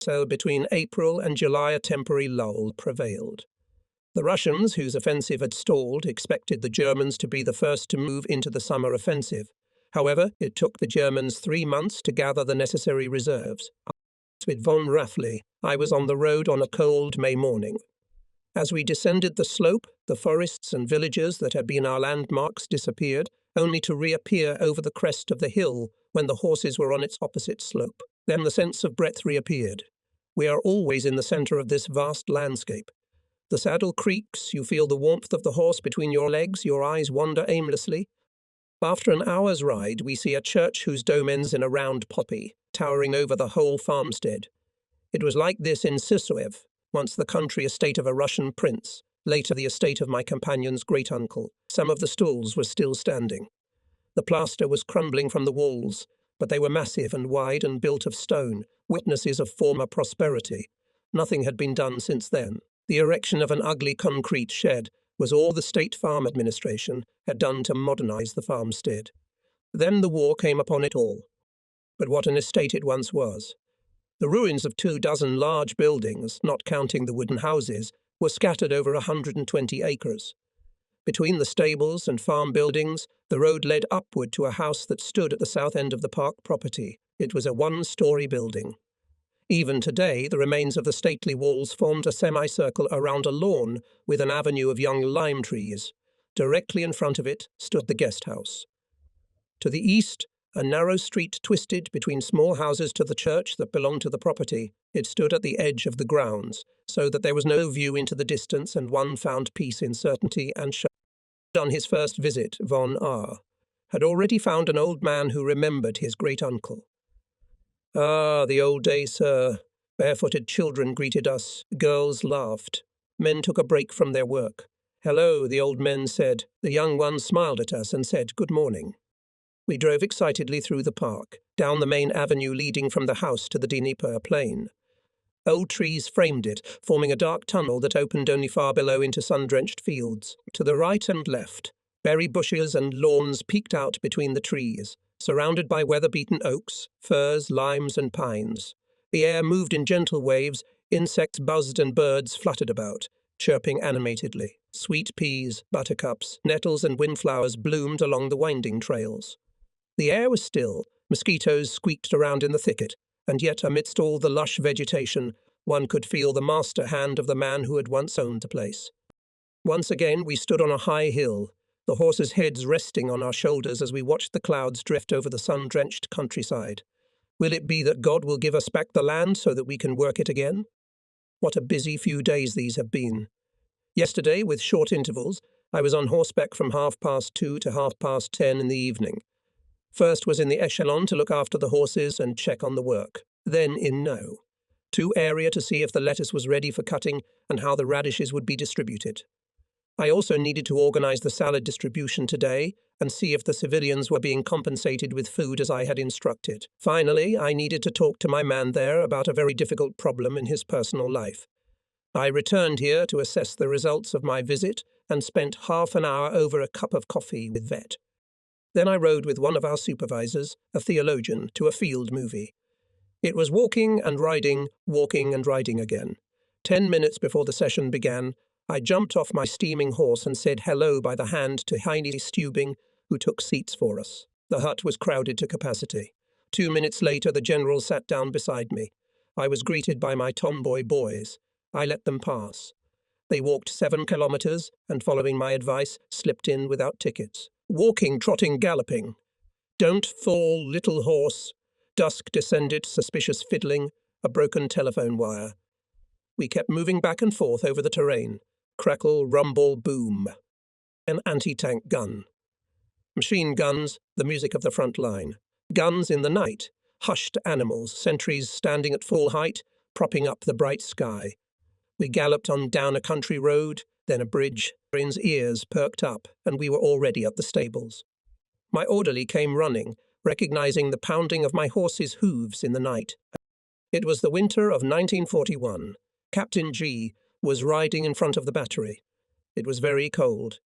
So between April and July a temporary lull prevailed. The Russians, whose offensive had stalled, expected the Germans to be the first to move into the summer offensive. However, it took the Germans 3 months to gather the necessary reserves. With von Raffli, I was on the road on a cold May morning. As we descended the slope, the forests and villages that had been our landmarks disappeared, only to reappear over the crest of the hill when the horses were on its opposite slope. Then the sense of breadth reappeared. We are always in the centre of this vast landscape. The saddle creaks, you feel the warmth of the horse between your legs, your eyes wander aimlessly. After an hour's ride, we see a church whose dome ends in a round poppy, towering over the whole farmstead. It was like this in Sisuev, once the country estate of a Russian prince, later the estate of my companion's great-uncle. Some of the stalls were still standing. The plaster was crumbling from the walls, but they were massive and wide and built of stone, witnesses of former prosperity. Nothing had been done since then. The erection of an ugly concrete shed was all the State Farm Administration had done to modernize the farmstead. Then the war came upon it all. But what an estate it once was. The ruins of 24 large buildings, not counting the wooden houses, were scattered over 120 acres. Between the stables and farm buildings, the road led upward to a house that stood at the south end of the park property. It was a one-story building. Even today, the remains of the stately walls formed a semicircle around a lawn with an avenue of young lime trees. Directly in front of it stood the guest house. To the east, a narrow street twisted between small houses to the church that belonged to the property. It stood at the edge of the grounds, so that there was no view into the distance, and one found peace in certainty and shelter. On his first visit, von R. had already found an old man who remembered his great-uncle. Ah, the old days, sir. Barefooted children greeted us. Girls laughed. Men took a break from their work. Hello, the old men said. The young ones smiled at us and said, good morning. We drove excitedly through the park, down the main avenue leading from the house to the Dnieper plain. Old trees framed it, forming a dark tunnel that opened only far below into sun-drenched fields. To the right and left, berry bushes and lawns peeked out between the trees, surrounded by weather-beaten oaks, firs, limes, and pines. The air moved in gentle waves, insects buzzed and birds fluttered about, chirping animatedly. Sweet peas, buttercups, nettles, and windflowers bloomed along the winding trails. The air was still, mosquitoes squeaked around in the thicket, and yet amidst all the lush vegetation, one could feel the master hand of the man who had once owned the place. Once again we stood on a high hill, the horses' heads resting on our shoulders as we watched the clouds drift over the sun-drenched countryside. Will it be that God will give us back the land so that we can work it again? What a busy few days these have been. Yesterday, with short intervals, I was on horseback from 2:30 to 10:30 in the evening. First was in the echelon to look after the horses and check on the work. Then in No. To area to see if the lettuce was ready for cutting and how the radishes would be distributed. I also needed to organize the salad distribution today and see if the civilians were being compensated with food as I had instructed. Finally, I needed to talk to my man there about a very difficult problem in his personal life. I returned here to assess the results of my visit and spent half an hour over a cup of coffee with Vet. Then I rode with one of our supervisors, a theologian, to a field movie. It was walking and riding again. 10 minutes before the session began, I jumped off my steaming horse and said hello by the hand to Heine Stubing, who took seats for us. The hut was crowded to capacity. 2 minutes later, the general sat down beside me. I was greeted by my tomboy boys. I let them pass. They walked 7 kilometers and, following my advice, slipped in without tickets. Walking, trotting, galloping. Don't fall, little horse. Dusk descended, suspicious fiddling, a broken telephone wire. We kept moving back and forth over the terrain. Crackle, rumble, boom. An anti-tank gun. Machine guns, the music of the front line. Guns in the night. Hushed animals, sentries standing at full height, propping up the bright sky. We galloped on down a country road, then a bridge. Erin's ears perked up, and we were already at the stables. My orderly came running, recognizing the pounding of my horse's hooves in the night. It was the winter of 1941. Captain G was riding in front of the battery. It was very cold.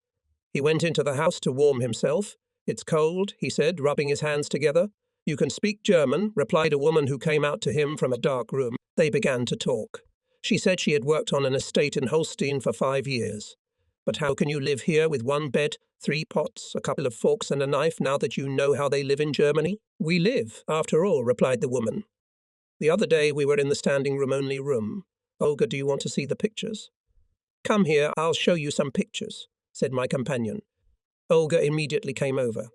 He went into the house to warm himself. It's cold, he said, rubbing his hands together. You can speak German, replied a woman who came out to him from a dark room. They began to talk. She said she had worked on an estate in Holstein for 5 years. But how can you live here with 1 bed, 3 pots, a couple of forks and a knife now that you know how they live in Germany? We live, after all, replied the woman. The other day we were in the standing room only room. Olga, do you want to see the pictures? Come here, I'll show you some pictures, said my companion. Olga immediately came over.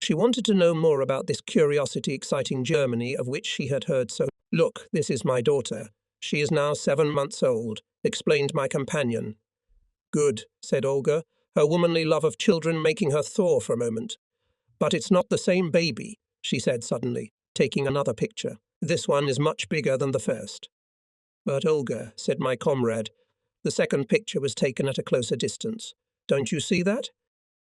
She wanted to know more about this curiosity-exciting Germany of which she had heard so. Look, this is my daughter. She is now 7 months old, explained my companion. Good, said Olga, her womanly love of children making her thaw for a moment. But it's not the same baby, she said suddenly, taking another picture. This one is much bigger than the first. But Olga, said my comrade, the second picture was taken at a closer distance. Don't you see that?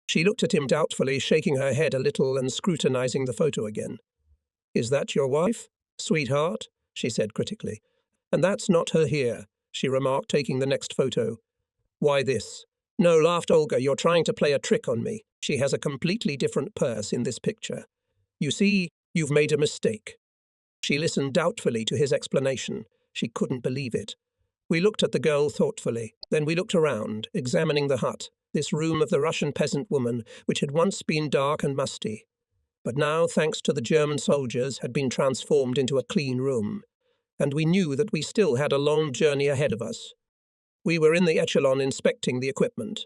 She looked at him doubtfully, shaking her head a little and scrutinizing the photo again. Is that your wife? Sweetheart, she said critically. And that's not her here, she remarked, taking the next photo. Why this? No, laughed Olga, you're trying to play a trick on me. She has a completely different purse in this picture. You see, you've made a mistake. She listened doubtfully to his explanation. She couldn't believe it. We looked at the girl thoughtfully. Then we looked around, examining the hut, this room of the Russian peasant woman, which had once been dark and musty, but now, thanks to the German soldiers, had been transformed into a clean room. And we knew that we still had a long journey ahead of us. We were in the echelon inspecting the equipment.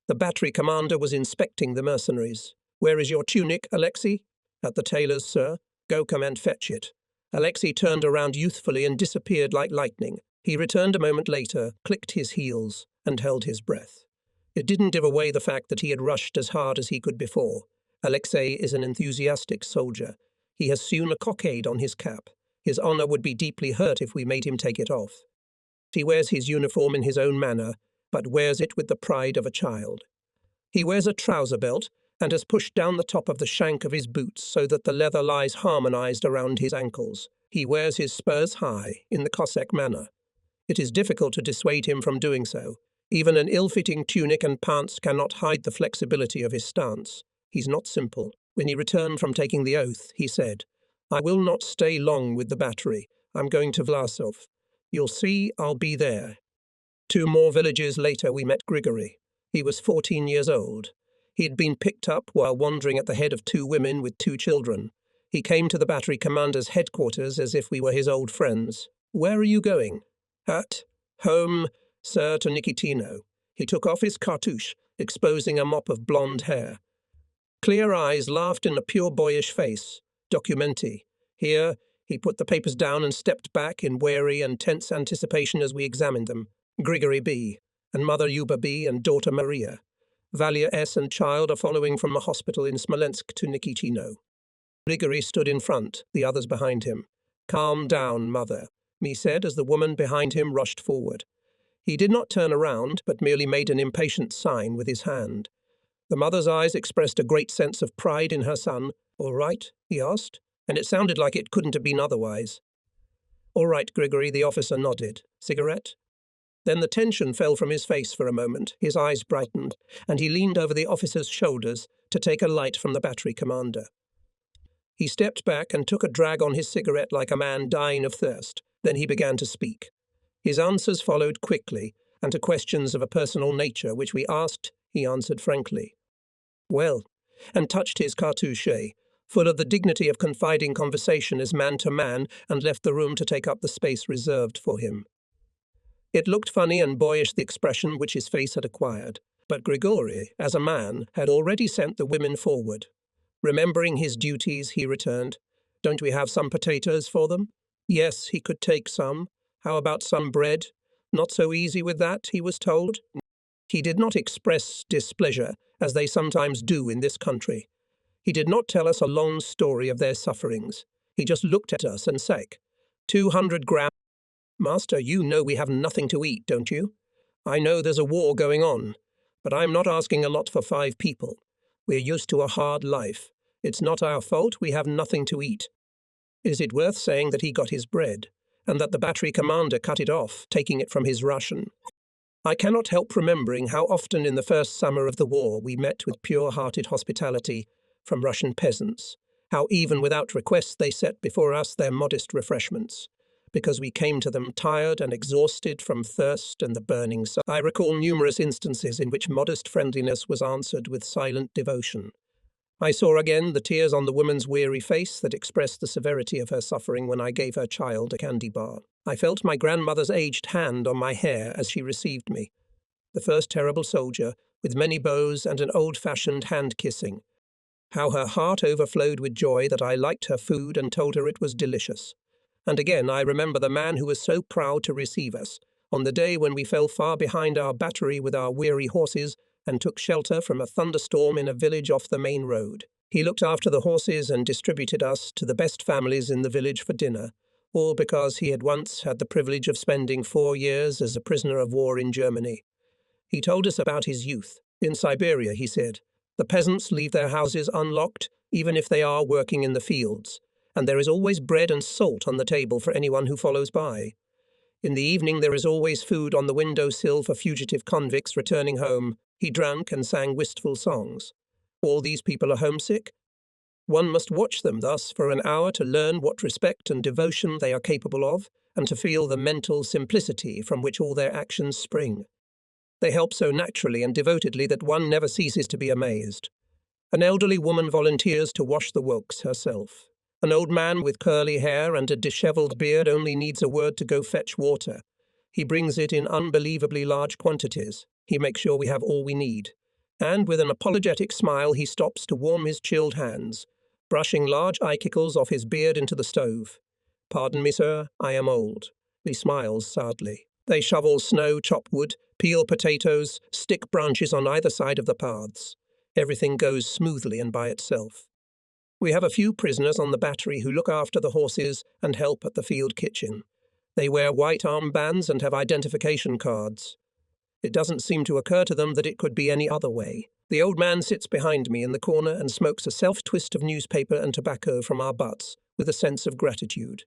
The battery commander was inspecting the mercenaries. Where is your tunic, Alexei? At the tailor's, sir. Go come and fetch it. Alexei turned around youthfully and disappeared like lightning. He returned a moment later, clicked his heels, and held his breath. It didn't give away the fact that he had rushed as hard as he could before. Alexei is an enthusiastic soldier. He has sewn a cockade on his cap. His honor would be deeply hurt if we made him take it off. He wears his uniform in his own manner, but wears it with the pride of a child. He wears a trouser belt and has pushed down the top of the shank of his boots so that the leather lies harmonized around his ankles. He wears his spurs high, in the Cossack manner. It is difficult to dissuade him from doing so. Even an ill-fitting tunic and pants cannot hide the flexibility of his stance. He's not simple. When he returned from taking the oath, he said, I will not stay long with the battery. I'm going to Vlasov. You'll see I'll be there. 2 more villages later we met Gregory. He was 14 years old. He had been picked up while wandering at the head of 2 women with 2 children. He came to the battery commander's headquarters as if we were his old friends. Where are you going? Home, sir, to Nikitino. He took off his cartouche, exposing a mop of blonde hair. Clear eyes laughed in a pure boyish face. Documenti. Here, he put the papers down and stepped back in wary and tense anticipation as we examined them. Grigory B. and mother Yuba B. and daughter Maria. Valia S. and child are following from a hospital in Smolensk to Nikitino. Grigory stood in front, the others behind him. Calm down, mother, he said as the woman behind him rushed forward. He did not turn around, but merely made an impatient sign with his hand. The mother's eyes expressed a great sense of pride in her son. All right, he asked, and it sounded like it couldn't have been otherwise. All right, Gregory, the officer nodded. Cigarette? Then the tension fell from his face for a moment, his eyes brightened, and he leaned over the officer's shoulders to take a light from the battery commander. He stepped back and took a drag on his cigarette like a man dying of thirst. Then he began to speak. His answers followed quickly, and to questions of a personal nature which we asked, he answered frankly. Well, and touched his cartouche, full of the dignity of confiding conversation as man to man, and left the room to take up the space reserved for him. It looked funny and boyish, the expression which his face had acquired, but Gregory, as a man, had already sent the women forward. Remembering his duties, he returned, Don't we have some potatoes for them? Yes, he could take some. How about some bread? Not so easy with that, he was told. He did not express displeasure, as they sometimes do in this country. He did not tell us a long story of their sufferings. He just looked at us and said, 200 grams. Master, you know we have nothing to eat, don't you? I know there's a war going on, but I'm not asking a lot for 5 people. We're used to a hard life. It's not our fault we have nothing to eat. Is it worth saying that he got his bread, and that the battery commander cut it off, taking it from his ration? I cannot help remembering how often in the first summer of the war we met with pure-hearted hospitality from Russian peasants, how even without request they set before us their modest refreshments, because we came to them tired and exhausted from thirst and the burning sun. I recall numerous instances in which modest friendliness was answered with silent devotion. I saw again the tears on the woman's weary face that expressed the severity of her suffering when I gave her child a candy bar. I felt my grandmother's aged hand on my hair as she received me. The first terrible soldier, with many bows and an old-fashioned hand-kissing. How her heart overflowed with joy that I liked her food and told her it was delicious. And again I remember the man who was so proud to receive us, on the day when we fell far behind our battery with our weary horses and took shelter from a thunderstorm in a village off the main road. He looked after the horses and distributed us to the best families in the village for dinner, all because he had once had the privilege of spending 4 years as a prisoner of war in Germany. He told us about his youth. In Siberia, he said, the peasants leave their houses unlocked, even if they are working in the fields, and there is always bread and salt on the table for anyone who follows by. In the evening there is always food on the window-sill for fugitive convicts returning home. He drank and sang wistful songs. All these people are homesick. One must watch them thus for an hour to learn what respect and devotion they are capable of, and to feel the mental simplicity from which all their actions spring. They help so naturally and devotedly that one never ceases to be amazed. An elderly woman volunteers to wash the wokes herself. An old man with curly hair and a dishevelled beard only needs a word to go fetch water. He brings it in unbelievably large quantities. He makes sure we have all we need. And with an apologetic smile he stops to warm his chilled hands, brushing large icicles off his beard into the stove. "Pardon me, sir, I am old." He smiles sadly. They shovel snow, chop wood, peel potatoes, stick branches on either side of the paths. Everything goes smoothly and by itself. We have a few prisoners on the battery who look after the horses and help at the field kitchen. They wear white armbands and have identification cards. It doesn't seem to occur to them that it could be any other way. The old man sits behind me in the corner and smokes a self-twist of newspaper and tobacco from our butts with a sense of gratitude.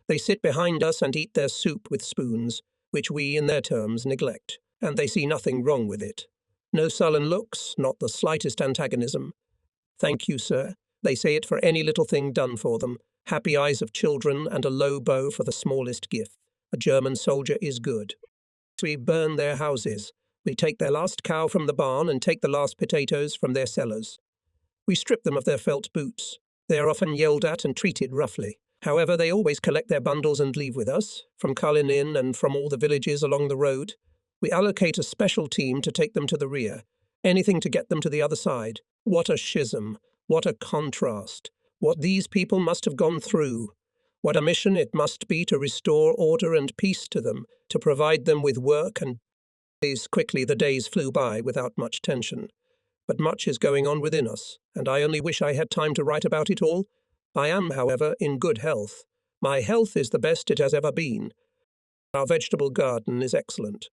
They sit behind us and eat their soup with spoons, which we, in their terms, neglect, and they see nothing wrong with it. No sullen looks, not the slightest antagonism. "Thank you, sir." They say it for any little thing done for them. Happy eyes of children and a low bow for the smallest gift. A German soldier is good. We burn their houses. We take their last cow from the barn and take the last potatoes from their cellars. We strip them of their felt boots. They are often yelled at and treated roughly. However, they always collect their bundles and leave with us, from Kalinin and from all the villages along the road. We allocate a special team to take them to the rear. Anything to get them to the other side. What a schism. What a contrast. What these people must have gone through. What a mission it must be to restore order and peace to them, to provide them with work and quickly the days flew by without much tension. But much is going on within us, and I only wish I had time to write about it all. I am, however, in good health. My health is the best it has ever been. Our vegetable garden is excellent.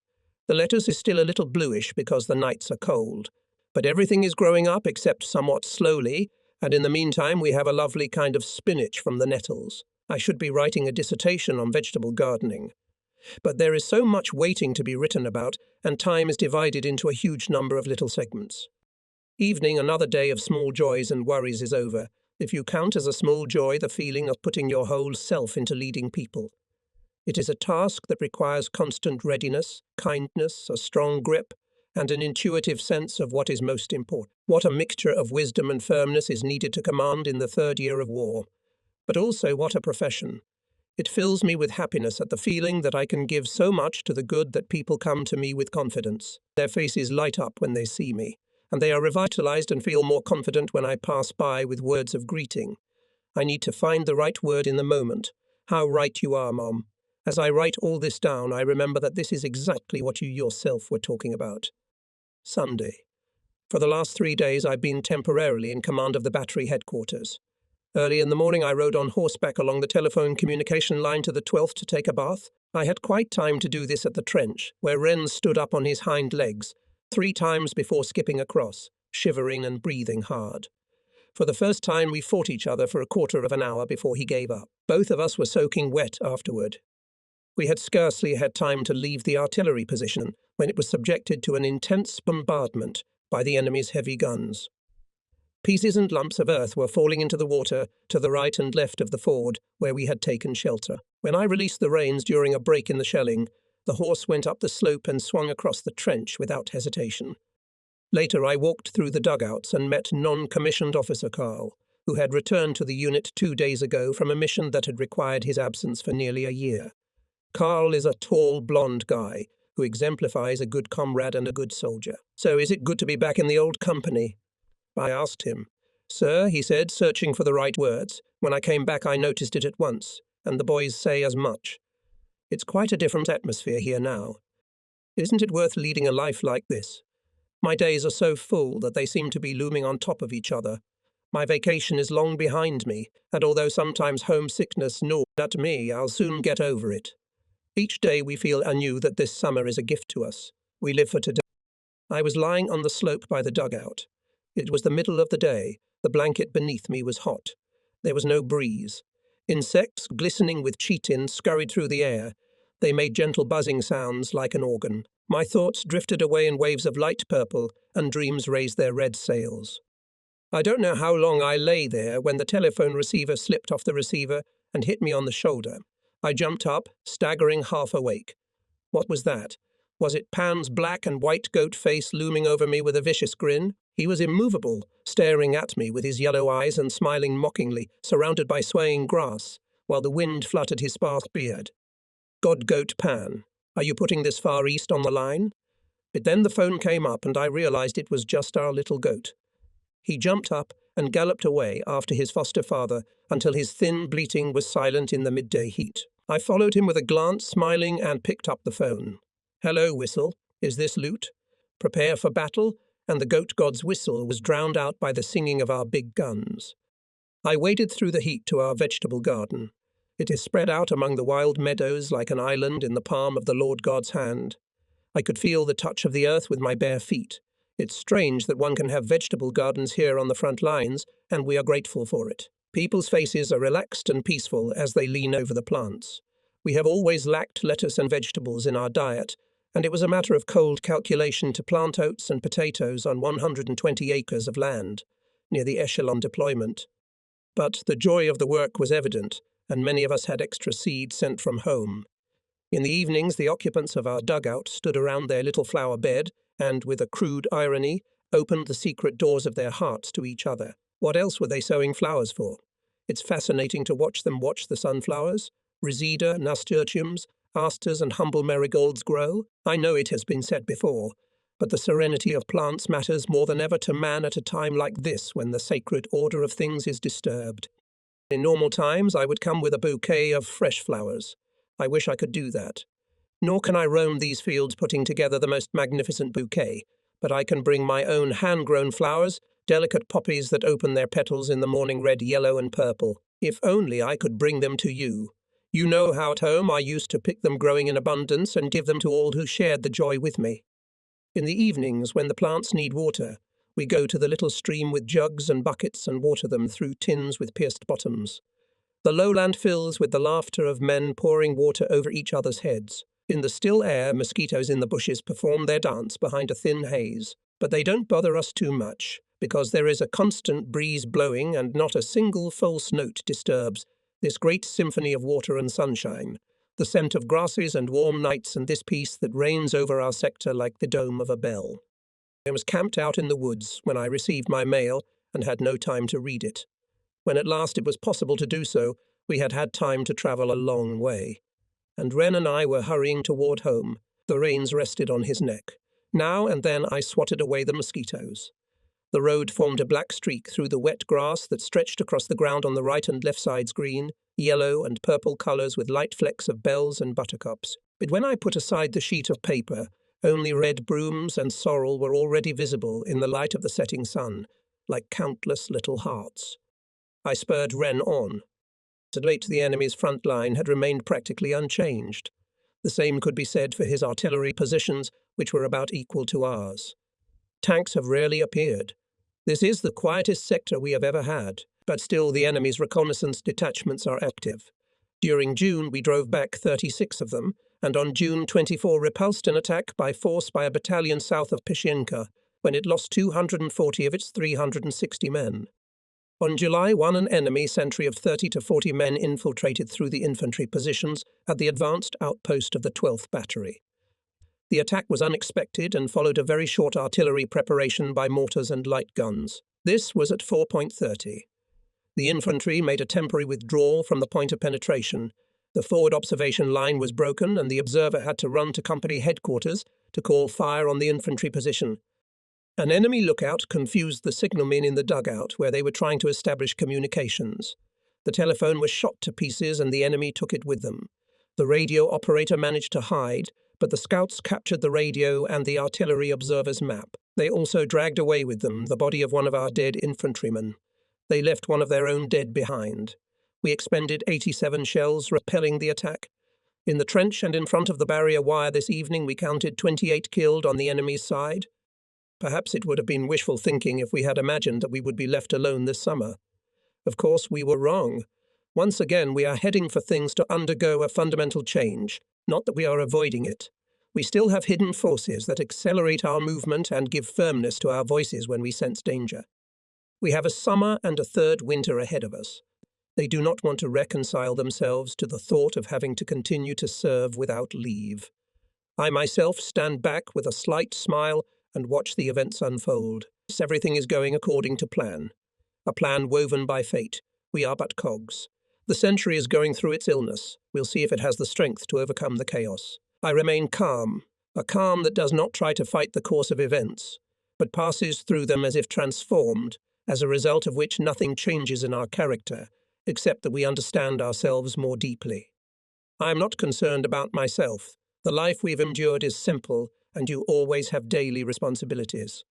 The lettuce is still a little bluish because the nights are cold. But everything is growing up except somewhat slowly, and in the meantime we have a lovely kind of spinach from the nettles. I should be writing a dissertation on vegetable gardening. But there is so much waiting to be written about, and time is divided into a huge number of little segments. Evening, another day of small joys and worries is over, if you count as a small joy the feeling of putting your whole self into leading people. It is a task that requires constant readiness, kindness, a strong grip, and an intuitive sense of what is most important. What a mixture of wisdom and firmness is needed to command in the 3rd year of war. But also what a profession. It fills me with happiness at the feeling that I can give so much to the good that people come to me with confidence. Their faces light up when they see me, and they are revitalized and feel more confident when I pass by with words of greeting. I need to find the right word in the moment. How right you are, Mom. As I write all this down, I remember that this is exactly what you yourself were talking about. Sunday. For the last 3 days I've been temporarily in command of the battery headquarters. Early in the morning I rode on horseback along the telephone communication line to the 12th to take a bath. I had quite time to do this at the trench, where Wren stood up on his hind legs, 3 times before skipping across, shivering and breathing hard. For the first time we fought each other for a quarter of an hour before he gave up. Both of us were soaking wet afterward. We had scarcely had time to leave the artillery position when it was subjected to an intense bombardment by the enemy's heavy guns. Pieces and lumps of earth were falling into the water to the right and left of the ford where we had taken shelter. When I released the reins during a break in the shelling, the horse went up the slope and swung across the trench without hesitation. Later I walked through the dugouts and met non-commissioned officer Carl, who had returned to the unit 2 days ago from a mission that had required his absence for nearly a year. Carl is a tall, blonde guy who exemplifies a good comrade and a good soldier. "So is it good to be back in the old company?" I asked him. "Sir," he said, searching for the right words. "When I came back I noticed it at once, and the boys say as much. It's quite a different atmosphere here now. Isn't it worth leading a life like this? My days are so full that they seem to be looming on top of each other. My vacation is long behind me, and although sometimes homesickness gnaws at me, I'll soon get over it. Each day we feel anew that this summer is a gift to us. We live for today." I was lying on the slope by the dugout. It was the middle of the day. The blanket beneath me was hot. There was no breeze. Insects, glistening with chitin, scurried through the air. They made gentle buzzing sounds like an organ. My thoughts drifted away in waves of light purple, and dreams raised their red sails. I don't know how long I lay there when the telephone receiver slipped off the receiver and hit me on the shoulder. I jumped up, staggering half awake. What was that? Was it Pan's black and white goat face looming over me with a vicious grin? He was immovable, staring at me with his yellow eyes and smiling mockingly, surrounded by swaying grass, while the wind fluttered his sparse beard. "God Goat Pan, are you putting this far east on the line?" But then the phone came up and I realized it was just our little goat. He jumped up and galloped away after his foster father until his thin bleating was silent in the midday heat. I followed him with a glance, smiling, and picked up the phone. "Hello, Whistle. Is this Loot? Prepare for battle?" And the goat god's whistle was drowned out by the singing of our big guns. I waded through the heat to our vegetable garden. It is spread out among the wild meadows like an island in the palm of the Lord God's hand. I could feel the touch of the earth with my bare feet. It's strange that one can have vegetable gardens here on the front lines, and we are grateful for it. People's faces are relaxed and peaceful as they lean over the plants. We have always lacked lettuce and vegetables in our diet, and it was a matter of cold calculation to plant oats and potatoes on 120 acres of land, near the echelon deployment. But the joy of the work was evident, and many of us had extra seed sent from home. In the evenings, the occupants of our dugout stood around their little flower bed and, with a crude irony, opened the secret doors of their hearts to each other. What else were they sowing flowers for? It's fascinating to watch them watch the sunflowers, reseda, nasturtiums, asters and humble marigolds grow. I know it has been said before, but the serenity of plants matters more than ever to man at a time like this when the sacred order of things is disturbed. In normal times, I would come with a bouquet of fresh flowers. I wish I could do that. Nor can I roam these fields putting together the most magnificent bouquet, but I can bring my own hand-grown flowers, delicate poppies that open their petals in the morning red, yellow and purple. If only I could bring them to you. You know how at home I used to pick them growing in abundance and give them to all who shared the joy with me. In the evenings, when the plants need water, we go to the little stream with jugs and buckets and water them through tins with pierced bottoms. The lowland fills with the laughter of men pouring water over each other's heads. In the still air, mosquitoes in the bushes perform their dance behind a thin haze. But they don't bother us too much, because there is a constant breeze blowing and not a single false note disturbs this great symphony of water and sunshine, the scent of grasses and warm nights and this peace that reigns over our sector like the dome of a bell. I was camped out in the woods when I received my mail and had no time to read it. When at last it was possible to do so, we had had time to travel a long way. And Wren and I were hurrying toward home. The reins rested on his neck. Now and then I swatted away the mosquitoes. The road formed a black streak through the wet grass that stretched across the ground on the right and left sides green, yellow and purple colours with light flecks of bells and buttercups. But when I put aside the sheet of paper, only red brooms and sorrel were already visible in the light of the setting sun, like countless little hearts. I spurred Wren on. To late the enemy's front line had remained practically unchanged. The same could be said for his artillery positions, which were about equal to ours. Tanks have rarely appeared. This is the quietest sector we have ever had, but still the enemy's reconnaissance detachments are active. During June we drove back 36 of them, and on June 24 repulsed an attack by force by a battalion south of Pishinka, when it lost 240 of its 360 men. On July 1, an enemy sentry of 30 to 40 men infiltrated through the infantry positions at the advanced outpost of the 12th Battery. The attack was unexpected and followed a very short artillery preparation by mortars and light guns. This was at 4:30. The infantry made a temporary withdrawal from the point of penetration. The forward observation line was broken and the observer had to run to company headquarters to call fire on the infantry position. An enemy lookout confused the signalmen in the dugout where they were trying to establish communications. The telephone was shot to pieces and the enemy took it with them. The radio operator managed to hide, but the scouts captured the radio and the artillery observer's map. They also dragged away with them the body of one of our dead infantrymen. They left one of their own dead behind. We expended 87 shells repelling the attack. In the trench and in front of the barrier wire this evening we counted 28 killed on the enemy's side. Perhaps it would have been wishful thinking if we had imagined that we would be left alone this summer. Of course, we were wrong. Once again, we are heading for things to undergo a fundamental change, not that we are avoiding it. We still have hidden forces that accelerate our movement and give firmness to our voices when we sense danger. We have a summer and a third winter ahead of us. They do not want to reconcile themselves to the thought of having to continue to serve without leave. I myself stand back with a slight smile and watch the events unfold. Everything is going according to plan. A plan woven by fate. We are but cogs. The century is going through its illness. We'll see if it has the strength to overcome the chaos. I remain calm, a calm that does not try to fight the course of events, but passes through them as if transformed, as a result of which nothing changes in our character, except that we understand ourselves more deeply. I am not concerned about myself. The life we've endured is simple, and you always have daily responsibilities.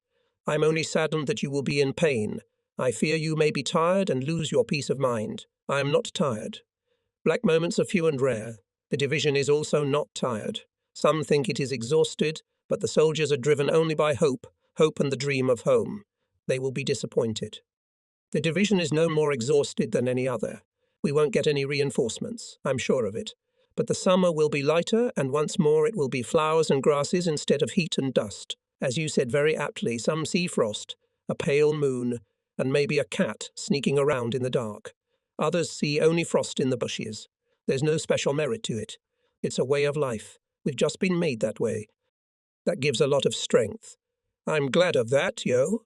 I am only saddened that you will be in pain. I fear you may be tired and lose your peace of mind. I am not tired. Black moments are few and rare. The division is also not tired. Some think it is exhausted, but the soldiers are driven only by hope and the dream of home. They will be disappointed. The division is no more exhausted than any other. We won't get any reinforcements, I'm sure of it. But the summer will be lighter, and once more it will be flowers and grasses instead of heat and dust. As you said very aptly, some see frost, a pale moon, and maybe a cat sneaking around in the dark. Others see only frost in the bushes. There's no special merit to it. It's a way of life. We've just been made that way. That gives a lot of strength. I'm glad of that, yo.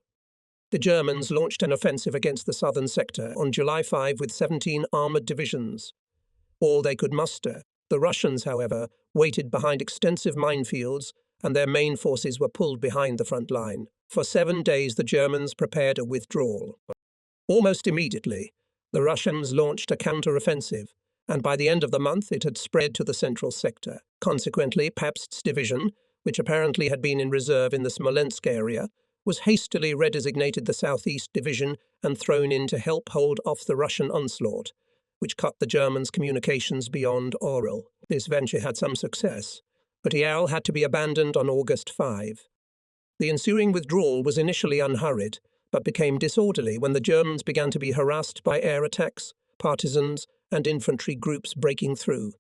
The Germans launched an offensive against the southern sector on July 5 with 17 armoured divisions. All they could muster. The Russians, however, waited behind extensive minefields, and their main forces were pulled behind the front line. For 7 days the Germans prepared a withdrawal. Almost immediately, the Russians launched a counter-offensive, and by the end of the month it had spread to the central sector. Consequently, Pabst's division, which apparently had been in reserve in the Smolensk area, was hastily redesignated the Southeast Division and thrown in to help hold off the Russian onslaught, which cut the Germans' communications beyond Orel. This venture had some success, but Ial had to be abandoned on August 5. The ensuing withdrawal was initially unhurried, but became disorderly when the Germans began to be harassed by air attacks, partisans, and infantry groups breaking through.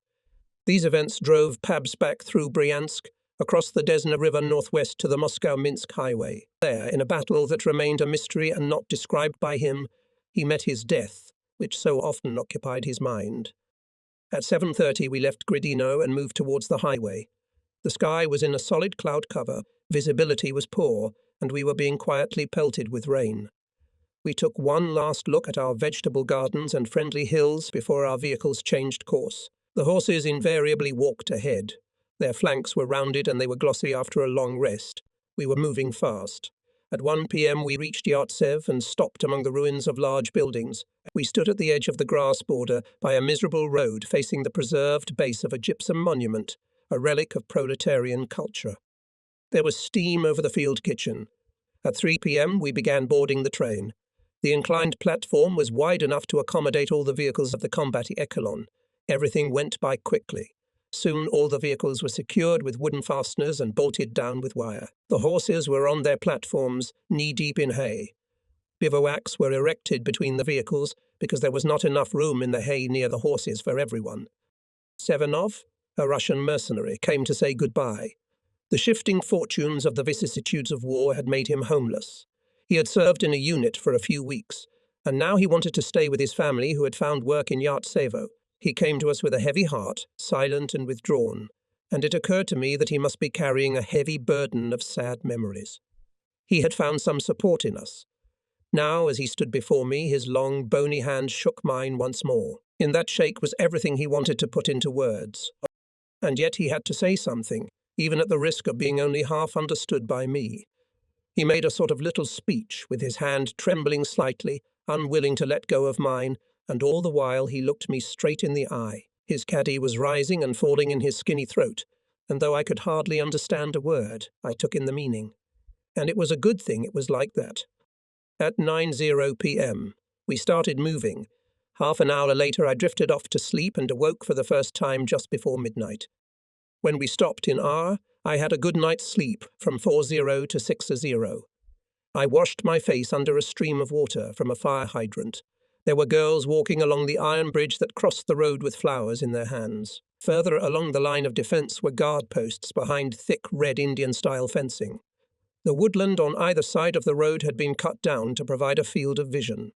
These events drove Pabst back through Bryansk, across the Desna River northwest to the Moscow-Minsk highway. There, in a battle that remained a mystery and not described by him, he met his death, which so often occupied his mind. At 7:30 we left Gridino and moved towards the highway. The sky was in a solid cloud cover, visibility was poor, and we were being quietly pelted with rain. We took one last look at our vegetable gardens and friendly hills before our vehicles changed course. The horses invariably walked ahead. Their flanks were rounded and they were glossy after a long rest. We were moving fast. At 1 p.m. we reached Yartsev and stopped among the ruins of large buildings. We stood at the edge of the grass border by a miserable road facing the preserved base of a gypsum monument, a relic of proletarian culture. There was steam over the field kitchen. At 3 p.m. we began boarding the train. The inclined platform was wide enough to accommodate all the vehicles of the combat echelon. Everything went by quickly. Soon all the vehicles were secured with wooden fasteners and bolted down with wire. The horses were on their platforms, knee-deep in hay. Bivouacs were erected between the vehicles because there was not enough room in the hay near the horses for everyone. Sevenov, a Russian mercenary, came to say goodbye. The shifting fortunes of the vicissitudes of war had made him homeless. He had served in a unit for a few weeks, and now he wanted to stay with his family who had found work in Yartsevo. He came to us with a heavy heart, silent and withdrawn, and it occurred to me that he must be carrying a heavy burden of sad memories. He had found some support in us. Now, as he stood before me, his long, bony hand shook mine once more. In that shake was everything he wanted to put into words. And yet he had to say something, even at the risk of being only half understood by me. He made a sort of little speech, with his hand trembling slightly, unwilling to let go of mine, and all the while he looked me straight in the eye. His caddy was rising and falling in his skinny throat, and though I could hardly understand a word, I took in the meaning. And it was a good thing it was like that. At 9:00 p.m., we started moving. Half an hour later I drifted off to sleep and awoke for the first time just before midnight. When we stopped in R, I had a good night's sleep from 4:00 to 6:00. I washed my face under a stream of water from a fire hydrant. There were girls walking along the iron bridge that crossed the road with flowers in their hands. Further along the line of defence were guard posts behind thick red Indian-style fencing. The woodland on either side of the road had been cut down to provide a field of vision.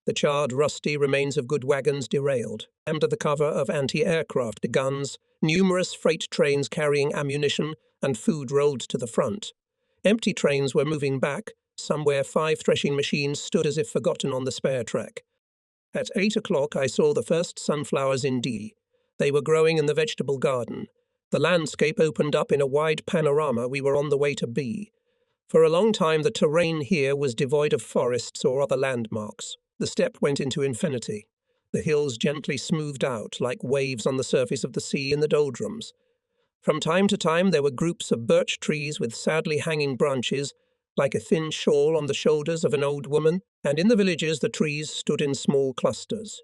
The charred, rusty remains of good wagons derailed. Under the cover of anti-aircraft guns, numerous freight trains carrying ammunition and food rolled to the front. Empty trains were moving back. Somewhere 5 threshing machines stood as if forgotten on the spare track. At 8 o'clock I saw the first sunflowers in D. They were growing in the vegetable garden. The landscape opened up in a wide panorama. We were on the way to B. For a long time the terrain here was devoid of forests or other landmarks. The steppe went into infinity. The hills gently smoothed out like waves on the surface of the sea in the doldrums. From time to time there were groups of birch trees with sadly hanging branches, like a thin shawl on the shoulders of an old woman, and in the villages the trees stood in small clusters.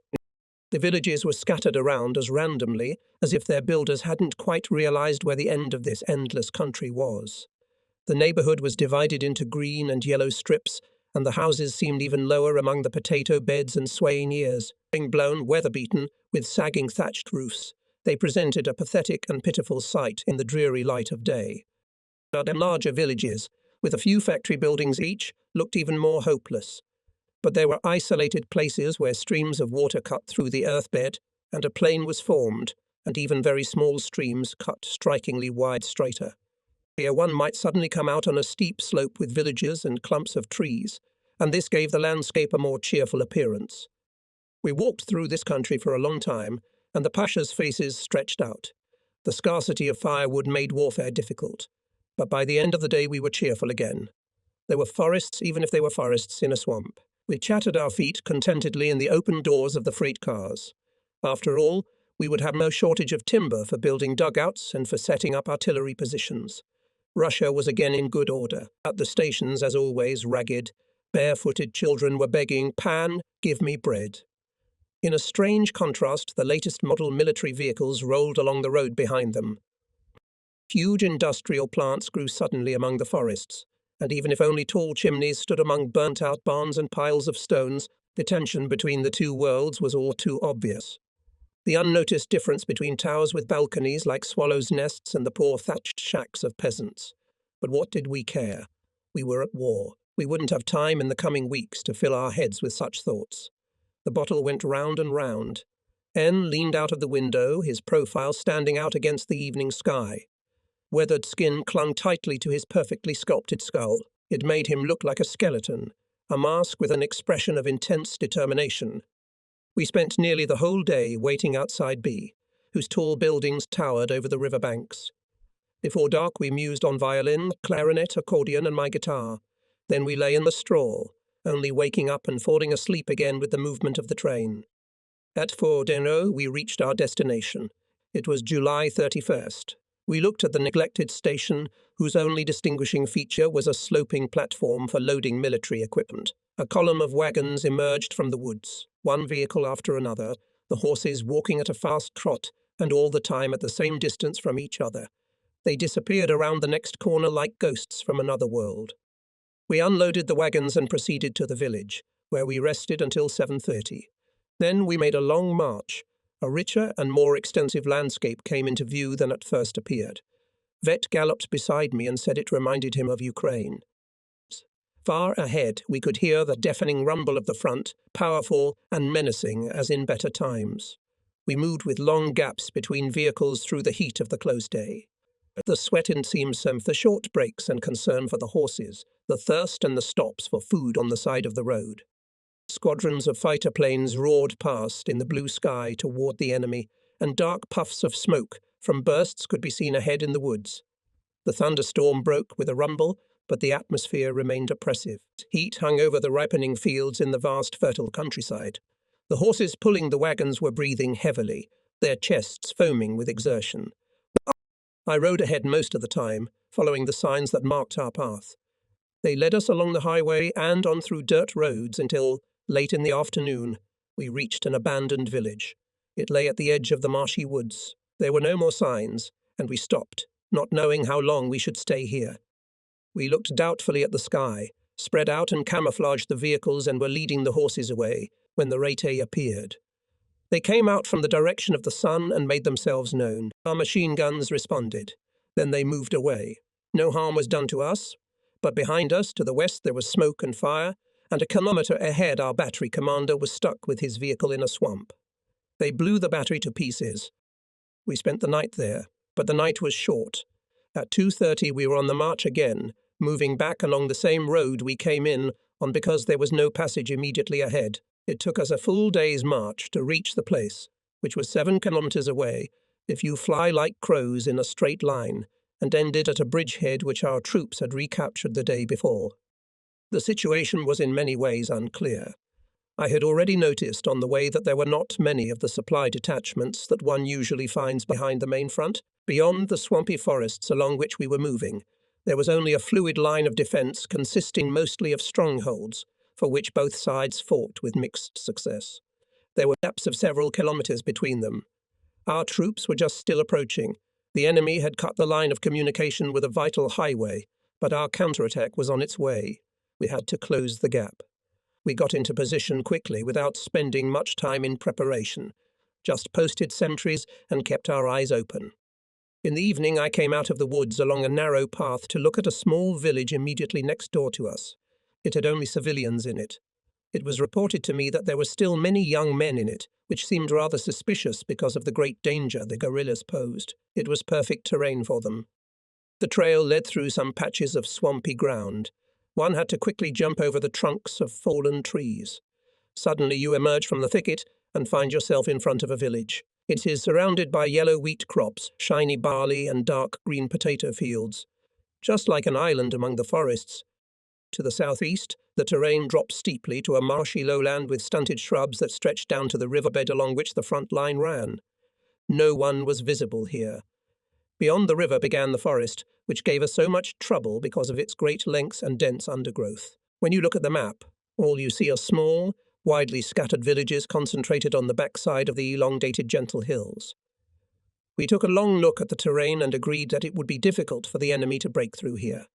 The villages were scattered around as randomly as if their builders hadn't quite realized where the end of this endless country was. The neighborhood was divided into green and yellow strips, and the houses seemed even lower among the potato beds and swaying ears. Blown, weather-beaten, with sagging thatched roofs, they presented a pathetic and pitiful sight in the dreary light of day. The larger villages, with a few factory buildings each, looked even more hopeless. But there were isolated places where streams of water cut through the earthbed, and a plain was formed, and even very small streams cut strikingly wide strata. Here one might suddenly come out on a steep slope with villages and clumps of trees, and this gave the landscape a more cheerful appearance. We walked through this country for a long time, and the Pasha's faces stretched out. The scarcity of firewood made warfare difficult, but by the end of the day we were cheerful again. There were forests, even if they were forests in a swamp. We chattered our feet contentedly in the open doors of the freight cars. After all, we would have no shortage of timber for building dugouts and for setting up artillery positions. Russia was again in good order. At the stations, as always, ragged, barefooted children were begging, "Pan, give me bread." In a strange contrast, the latest model military vehicles rolled along the road behind them. Huge industrial plants grew suddenly among the forests, and even if only tall chimneys stood among burnt-out barns and piles of stones, the tension between the two worlds was all too obvious. The unnoticed difference between towers with balconies like swallows' nests and the poor thatched shacks of peasants. But what did we care? We were at war. We wouldn't have time in the coming weeks to fill our heads with such thoughts. The bottle went round and round. N leaned out of the window, his profile standing out against the evening sky. Weathered skin clung tightly to his perfectly sculpted skull. It made him look like a skeleton, a mask with an expression of intense determination. We spent nearly the whole day waiting outside B, whose tall buildings towered over the river banks. Before dark we mused on violin, clarinet, accordion, and my guitar. Then we lay in the straw, only waking up and falling asleep again with the movement of the train. At 4:00 we reached our destination. It was July 31st. We looked at the neglected station, whose only distinguishing feature was a sloping platform for loading military equipment. A column of wagons emerged from the woods, one vehicle after another, the horses walking at a fast trot, and all the time at the same distance from each other. They disappeared around the next corner like ghosts from another world. We unloaded the wagons and proceeded to the village, where we rested until 7:30. Then we made a long march. A richer and more extensive landscape came into view than at first appeared. Vet galloped beside me and said it reminded him of Ukraine. Far ahead, we could hear the deafening rumble of the front, powerful and menacing as in better times. We moved with long gaps between vehicles through the heat of the close day. The sweat and seams, the short breaks and concern for the horses, the thirst and the stops for food on the side of the road. Squadrons of fighter planes roared past in the blue sky toward the enemy, and dark puffs of smoke from bursts could be seen ahead in the woods. The thunderstorm broke with a rumble, but the atmosphere remained oppressive. Heat hung over the ripening fields in the vast fertile countryside. The horses pulling the wagons were breathing heavily, their chests foaming with exertion. I rode ahead most of the time, following the signs that marked our path. They led us along the highway and on through dirt roads until, late in the afternoon, we reached an abandoned village. It lay at the edge of the marshy woods. There were no more signs, and we stopped, not knowing how long we should stay here. We looked doubtfully at the sky, spread out and camouflaged the vehicles and were leading the horses away when the Rete appeared. They came out from the direction of the sun and made themselves known. Our machine guns responded. Then they moved away. No harm was done to us, but behind us, to the west, there was smoke and fire, and a kilometre ahead our battery commander was stuck with his vehicle in a swamp. They blew the battery to pieces. We spent the night there, but the night was short. At 2:30 we were on the march again, moving back along the same road we came in on because there was no passage immediately ahead. It took us a full day's march to reach the place, which was 7 kilometres away, if you fly like crows in a straight line, and ended at a bridgehead which our troops had recaptured the day before. The situation was in many ways unclear. I had already noticed on the way that there were not many of the supply detachments that one usually finds behind the main front. Beyond the swampy forests along which we were moving, there was only a fluid line of defence consisting mostly of strongholds, for which both sides fought with mixed success. There were gaps of several kilometres between them. Our troops were just still approaching. The enemy had cut the line of communication with a vital highway, but our counterattack was on its way. We had to close the gap. We got into position quickly without spending much time in preparation, just posted sentries and kept our eyes open. In the evening I came out of the woods along a narrow path to look at a small village immediately next door to us. It had only civilians in it. It was reported to me that there were still many young men in it, which seemed rather suspicious because of the great danger the guerrillas posed. It was perfect terrain for them. The trail led through some patches of swampy ground. One had to quickly jump over the trunks of fallen trees. Suddenly you emerge from the thicket and find yourself in front of a village. It is surrounded by yellow wheat crops, shiny barley and dark green potato fields. Just like an island among the forests. To the southeast, the terrain drops steeply to a marshy lowland with stunted shrubs that stretched down to the riverbed along which the front line ran. No one was visible here. Beyond the river began the forest, which gave us so much trouble because of its great lengths and dense undergrowth. When you look at the map, all you see are small, widely scattered villages concentrated on the backside of the elongated gentle hills. We took a long look at the terrain and agreed that it would be difficult for the enemy to break through here.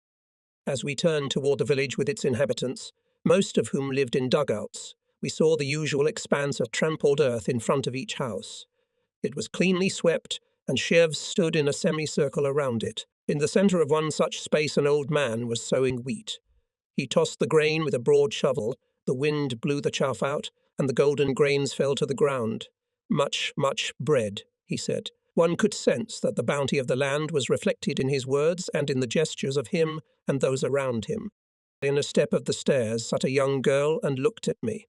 As we turned toward the village with its inhabitants, most of whom lived in dugouts, we saw the usual expanse of trampled earth in front of each house. It was cleanly swept, and sheaves stood in a semicircle around it. In the centre of one such space an old man was sowing wheat. He tossed the grain with a broad shovel, the wind blew the chaff out, and the golden grains fell to the ground. "Much, much bread," he said. One could sense that the bounty of the land was reflected in his words and in the gestures of him and those around him. In a step of the stairs sat a young girl and looked at me.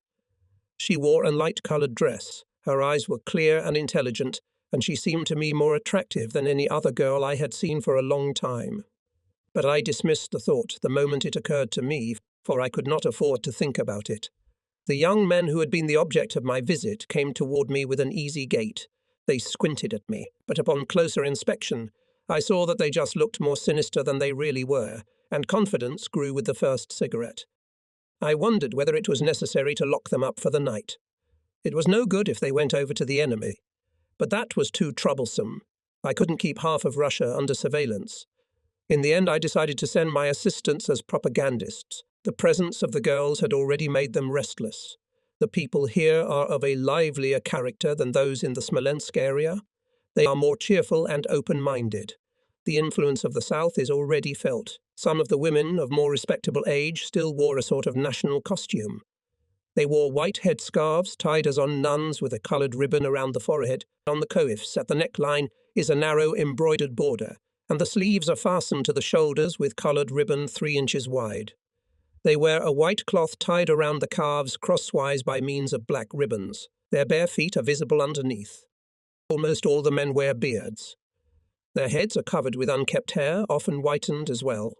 She wore a light-coloured dress. Her eyes were clear and intelligent, and she seemed to me more attractive than any other girl I had seen for a long time. But I dismissed the thought the moment it occurred to me, for I could not afford to think about it. The young men who had been the object of my visit came toward me with an easy gait. They squinted at me, but upon closer inspection, I saw that they just looked more sinister than they really were, and confidence grew with the first cigarette. I wondered whether it was necessary to lock them up for the night. It was no good if they went over to the enemy. But that was too troublesome. I couldn't keep half of Russia under surveillance. In the end, I decided to send my assistants as propagandists. The presence of the girls had already made them restless. The people here are of a livelier character than those in the Smolensk area. They are more cheerful and open-minded. The influence of the South is already felt. Some of the women of more respectable age still wore a sort of national costume. They wore white headscarves tied as on nuns with a coloured ribbon around the forehead. On the coifs at the neckline is a narrow embroidered border, and the sleeves are fastened to the shoulders with coloured ribbon 3 inches wide. They wear a white cloth tied around the calves crosswise by means of black ribbons. Their bare feet are visible underneath. Almost all the men wear beards. Their heads are covered with unkept hair, often whitened as well.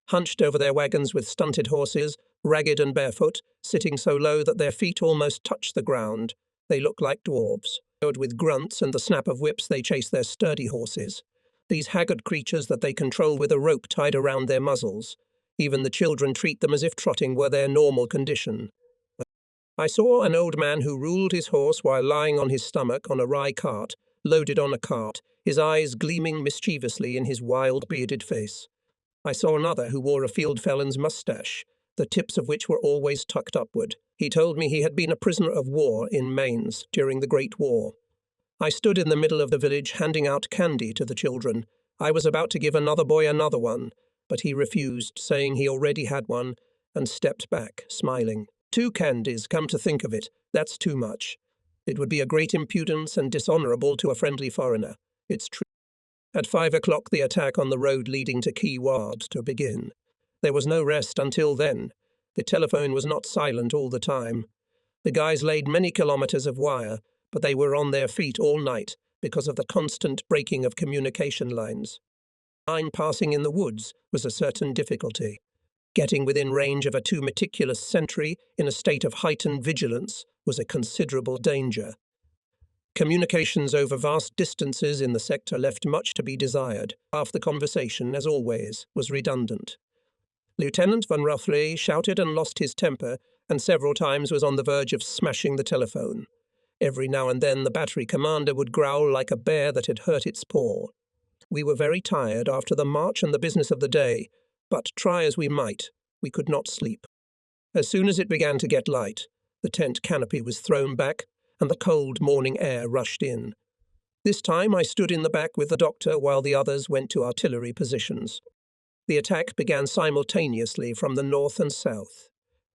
Hunched over their wagons with stunted horses, ragged and barefoot, sitting so low that their feet almost touch the ground, they look like dwarves. With grunts and the snap of whips they chase their sturdy horses, these haggard creatures that they control with a rope tied around their muzzles. Even the children treat them as if trotting were their normal condition. I saw an old man who ruled his horse while lying on his stomach on a rye cart, loaded on a cart, his eyes gleaming mischievously in his wild bearded face. I saw another who wore a field felon's moustache, the tips of which were always tucked upward. He told me he had been a prisoner of war in Mainz during the Great War. I stood in the middle of the village handing out candy to the children. I was about to give another boy another one, but he refused, saying he already had one, and stepped back, smiling. 2 candies, come to think of it, that's too much. It would be a great impudence and dishonourable to a friendly foreigner. It's true. At 5 o'clock the attack on the road leading to Key was to begin. There was no rest until then. The telephone was not silent all the time. The guys laid many kilometres of wire, but they were on their feet all night because of the constant breaking of communication lines. Line passing in the woods was a certain difficulty. Getting within range of a too meticulous sentry in a state of heightened vigilance was a considerable danger. Communications over vast distances in the sector left much to be desired. Half the conversation, as always, was redundant. Lieutenant von Ruffley shouted and lost his temper, and several times was on the verge of smashing the telephone. Every now and then the battery commander would growl like a bear that had hurt its paw. We were very tired after the march and the business of the day, but try as we might, we could not sleep. As soon as it began to get light, the tent canopy was thrown back, and the cold morning air rushed in. This time I stood in the back with the doctor while the others went to artillery positions. The attack began simultaneously from the north and south.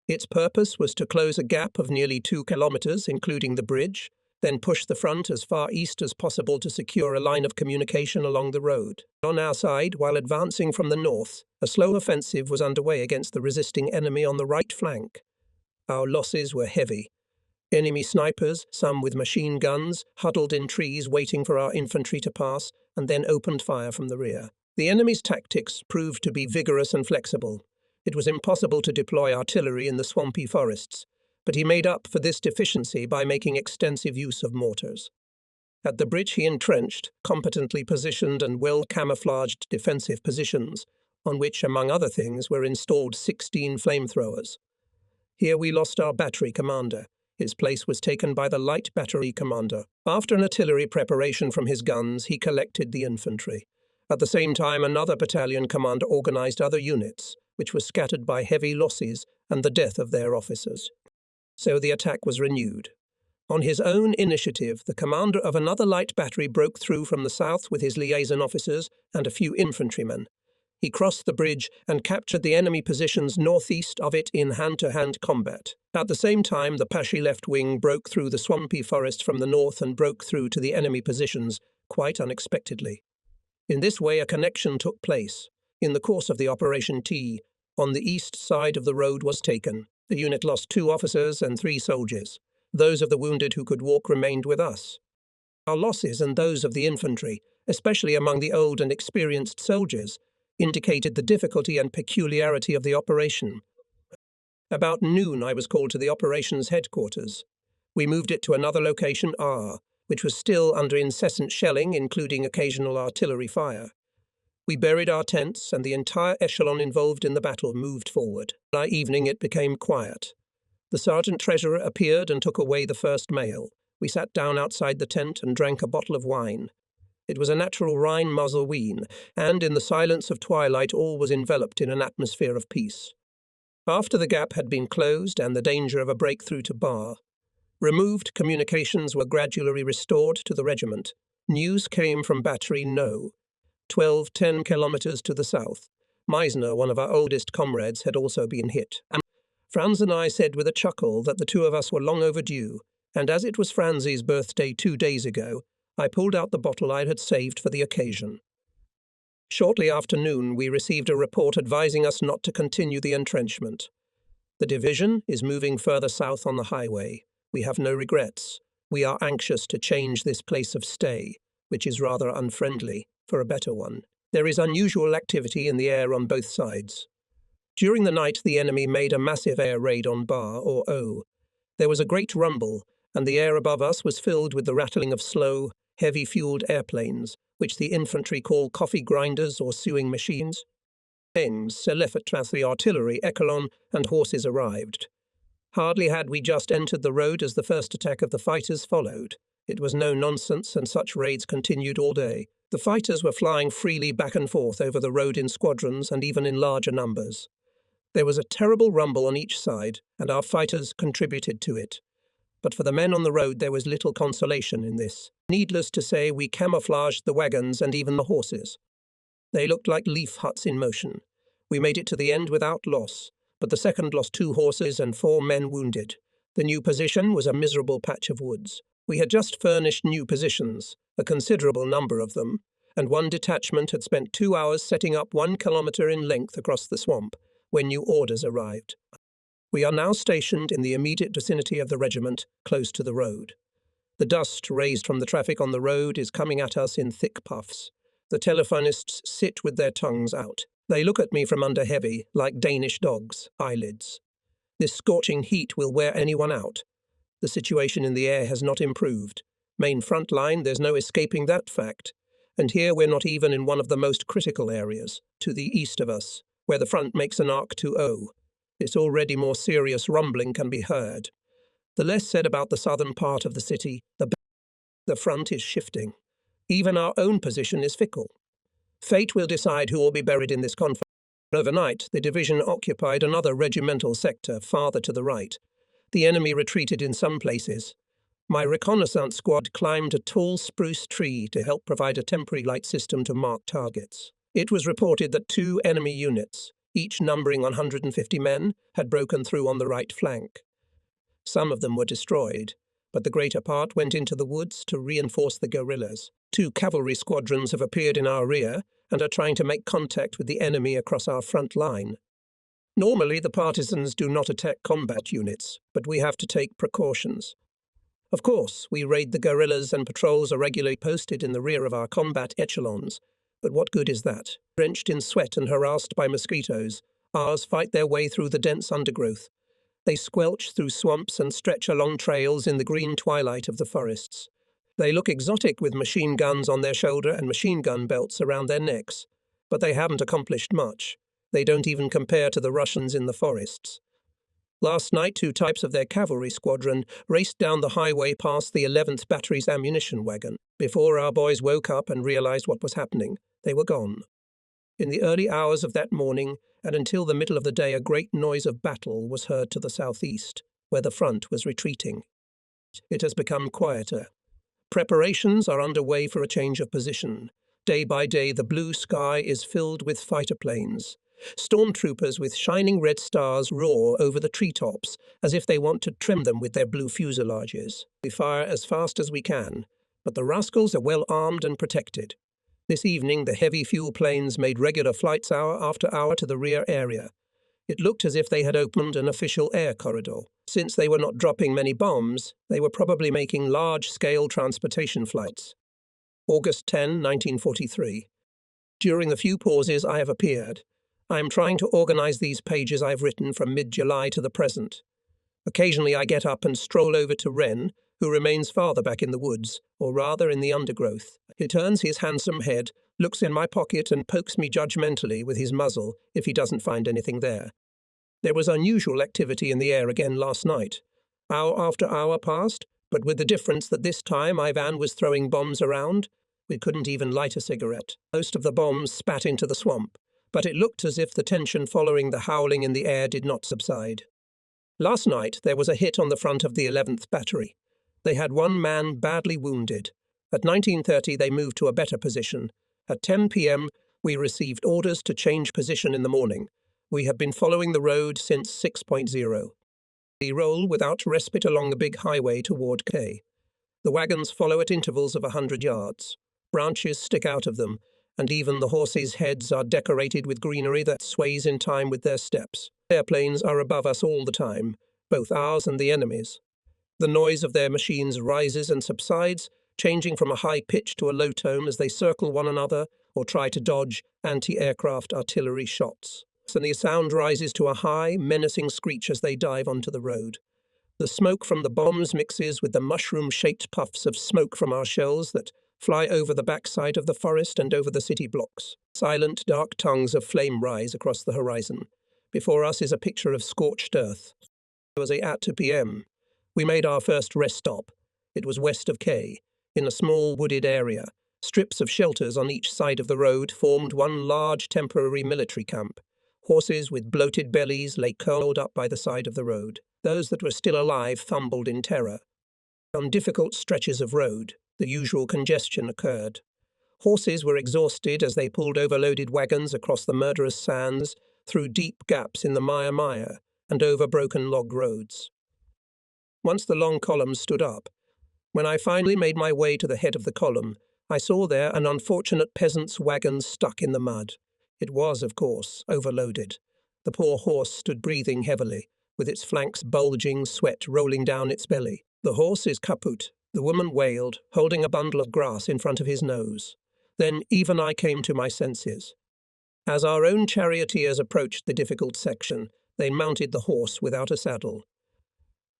Its purpose was to close a gap of nearly 2 kilometres, including the bridge, then push the front as far east as possible to secure a line of communication along the road. On our side, while advancing from the north, a slow offensive was underway against the resisting enemy on the right flank. Our losses were heavy. Enemy snipers, some with machine guns, huddled in trees waiting for our infantry to pass, and then opened fire from the rear. The enemy's tactics proved to be vigorous and flexible. It was impossible to deploy artillery in the swampy forests, but he made up for this deficiency by making extensive use of mortars. At the bridge he entrenched, competently positioned and well-camouflaged defensive positions, on which, among other things, were installed 16 flamethrowers. Here we lost our battery commander. His place was taken by the light battery commander. After an artillery preparation from his guns, he collected the infantry. At the same time, another battalion commander organised other units, which were scattered by heavy losses and the death of their officers. So the attack was renewed. On his own initiative, the commander of another light battery broke through from the south with his liaison officers and a few infantrymen. He crossed the bridge and captured the enemy positions northeast of it in hand-to-hand combat. At the same time, the Pashy left wing broke through the swampy forest from the north and broke through to the enemy positions, quite unexpectedly. In this way a connection took place. In the course of the Operation T, on the east side of the road was taken. The unit lost 2 officers and 3 soldiers. Those of the wounded who could walk remained with us. Our losses and those of the infantry, especially among the old and experienced soldiers, indicated the difficulty and peculiarity of the operation. About noon I was called to the operations headquarters. We moved it to another location, R, which was still under incessant shelling, including occasional artillery fire. We buried our tents, and the entire echelon involved in the battle moved forward. By evening it became quiet. The sergeant-treasurer appeared and took away the first mail. We sat down outside the tent and drank a bottle of wine. It was a natural Rhine muzzle wine, and in the silence of twilight all was enveloped in an atmosphere of peace. After the gap had been closed and the danger of a breakthrough to bar, removed communications were gradually restored to the regiment. News came from Battery No. 10 kilometers to the south. Meisner, one of our oldest comrades, had also been hit. Franz and I said with a chuckle that the two of us were long overdue, and as it was Franz's birthday 2 days ago, I pulled out the bottle I had saved for the occasion. Shortly after noon, we received a report advising us not to continue the entrenchment. The division is moving further south on the highway. We have no regrets. We are anxious to change this place of stay, which is rather unfriendly, for a better one. There is unusual activity in the air on both sides. During the night, the enemy made a massive air raid on Bar, or O. There was a great rumble, and the air above us was filled with the rattling of slow, heavy-fueled airplanes, which the infantry call coffee grinders or sewing machines. Selefat the artillery, echelon, and horses arrived. Hardly had we just entered the road as the first attack of the fighters followed. It was no nonsense, and such raids continued all day. The fighters were flying freely back and forth over the road in squadrons and even in larger numbers. There was a terrible rumble on each side, and our fighters contributed to it. But for the men on the road there was little consolation in this. Needless to say, we camouflaged the wagons and even the horses. They looked like leaf huts in motion. We made it to the end without loss, but the second lost 2 horses and 4 men wounded. The new position was a miserable patch of woods. We had just furnished new positions, a considerable number of them, and one detachment had spent 2 hours setting up 1 kilometre in length across the swamp when new orders arrived. We are now stationed in the immediate vicinity of the regiment, close to the road. The dust raised from the traffic on the road is coming at us in thick puffs. The telephonists sit with their tongues out. They look at me from under heavy, like Danish dogs, eyelids. This scorching heat will wear anyone out. The situation in the air has not improved. Main front line, there's no escaping that fact. And here we're not even in one of the most critical areas, to the east of us, where the front makes an arc to O. Its already more serious rumbling can be heard. The less said about the southern part of the city, the better. The front is shifting. Even our own position is fickle. Fate will decide who will be buried in this conflict. Overnight, the division occupied another regimental sector farther to the right. The enemy retreated in some places. My reconnaissance squad climbed a tall spruce tree to help provide a temporary light system to mark targets. It was reported that 2 enemy units, each numbering 150 men, had broken through on the right flank. Some of them were destroyed, but the greater part went into the woods to reinforce the guerrillas. 2 cavalry squadrons have appeared in our rear and are trying to make contact with the enemy across our front line. Normally, the partisans do not attack combat units, but we have to take precautions. Of course, we raid the guerrillas and patrols are regularly posted in the rear of our combat echelons, but what good is that? Drenched in sweat and harassed by mosquitoes, ours fight their way through the dense undergrowth. They squelch through swamps and stretch along trails in the green twilight of the forests. They look exotic with machine guns on their shoulder and machine gun belts around their necks, but they haven't accomplished much. They don't even compare to the Russians in the forests. Last night, 2 types of their cavalry squadron raced down the highway past the 11th Battery's ammunition wagon. Before our boys woke up and realized what was happening, they were gone. In the early hours of that morning, and until the middle of the day, a great noise of battle was heard to the southeast, where the front was retreating. It has become quieter. Preparations are underway for a change of position. Day by day, the blue sky is filled with fighter planes. Stormtroopers with shining red stars roar over the treetops as if they want to trim them with their blue fuselages. We fire as fast as we can, but the rascals are well armed and protected. This evening, the heavy fuel planes made regular flights hour after hour to the rear area. It looked as if they had opened an official air corridor. Since they were not dropping many bombs, they were probably making large-scale transportation flights. August 10, 1943. During the few pauses I have appeared, I am trying to organize these pages I've written from mid-July to the present. Occasionally I get up and stroll over to Wren, who remains farther back in the woods, or rather in the undergrowth. He turns his handsome head, looks in my pocket and pokes me judgmentally with his muzzle if he doesn't find anything there. There was unusual activity in the air again last night. Hour after hour passed, but with the difference that this time Ivan was throwing bombs around. We couldn't even light a cigarette. Most of the bombs spat into the swamp, but it looked as if the tension following the howling in the air did not subside. Last night there was a hit on the front of the 11th Battery. They had 1 man badly wounded. At 19:30 they moved to a better position, At 10 p.m., we received orders to change position in the morning. We have been following the road since 6.0. We roll without respite along the big highway toward K. The wagons follow at intervals of 100 yards. Branches stick out of them, and even the horses' heads are decorated with greenery that sways in time with their steps. Airplanes are above us all the time, both ours and the enemy's. The noise of their machines rises and subsides, changing from a high pitch to a low tone as they circle one another or try to dodge anti-aircraft artillery shots. And the sound rises to a high, menacing screech as they dive onto the road. The smoke from the bombs mixes with the mushroom-shaped puffs of smoke from our shells that fly over the backside of the forest and over the city blocks. Silent, dark tongues of flame rise across the horizon. Before us is a picture of scorched earth. It was at 2 p.m. We made our first rest stop. It was west of K, in a small wooded area. Strips of shelters on each side of the road formed one large temporary military camp. Horses with bloated bellies lay curled up by the side of the road. Those that were still alive fumbled in terror. On difficult stretches of road, the usual congestion occurred. Horses were exhausted as they pulled overloaded wagons across the murderous sands, through deep gaps in the mire and over broken log roads. Once the long columns stood up, when I finally made my way to the head of the column, I saw there an unfortunate peasant's wagon stuck in the mud. It was, of course, overloaded. The poor horse stood breathing heavily, with its flanks bulging, sweat rolling down its belly. "The horse is kaput," the woman wailed, holding a bundle of grass in front of his nose. Then even I came to my senses. As our own charioteers approached the difficult section, they mounted the horse without a saddle.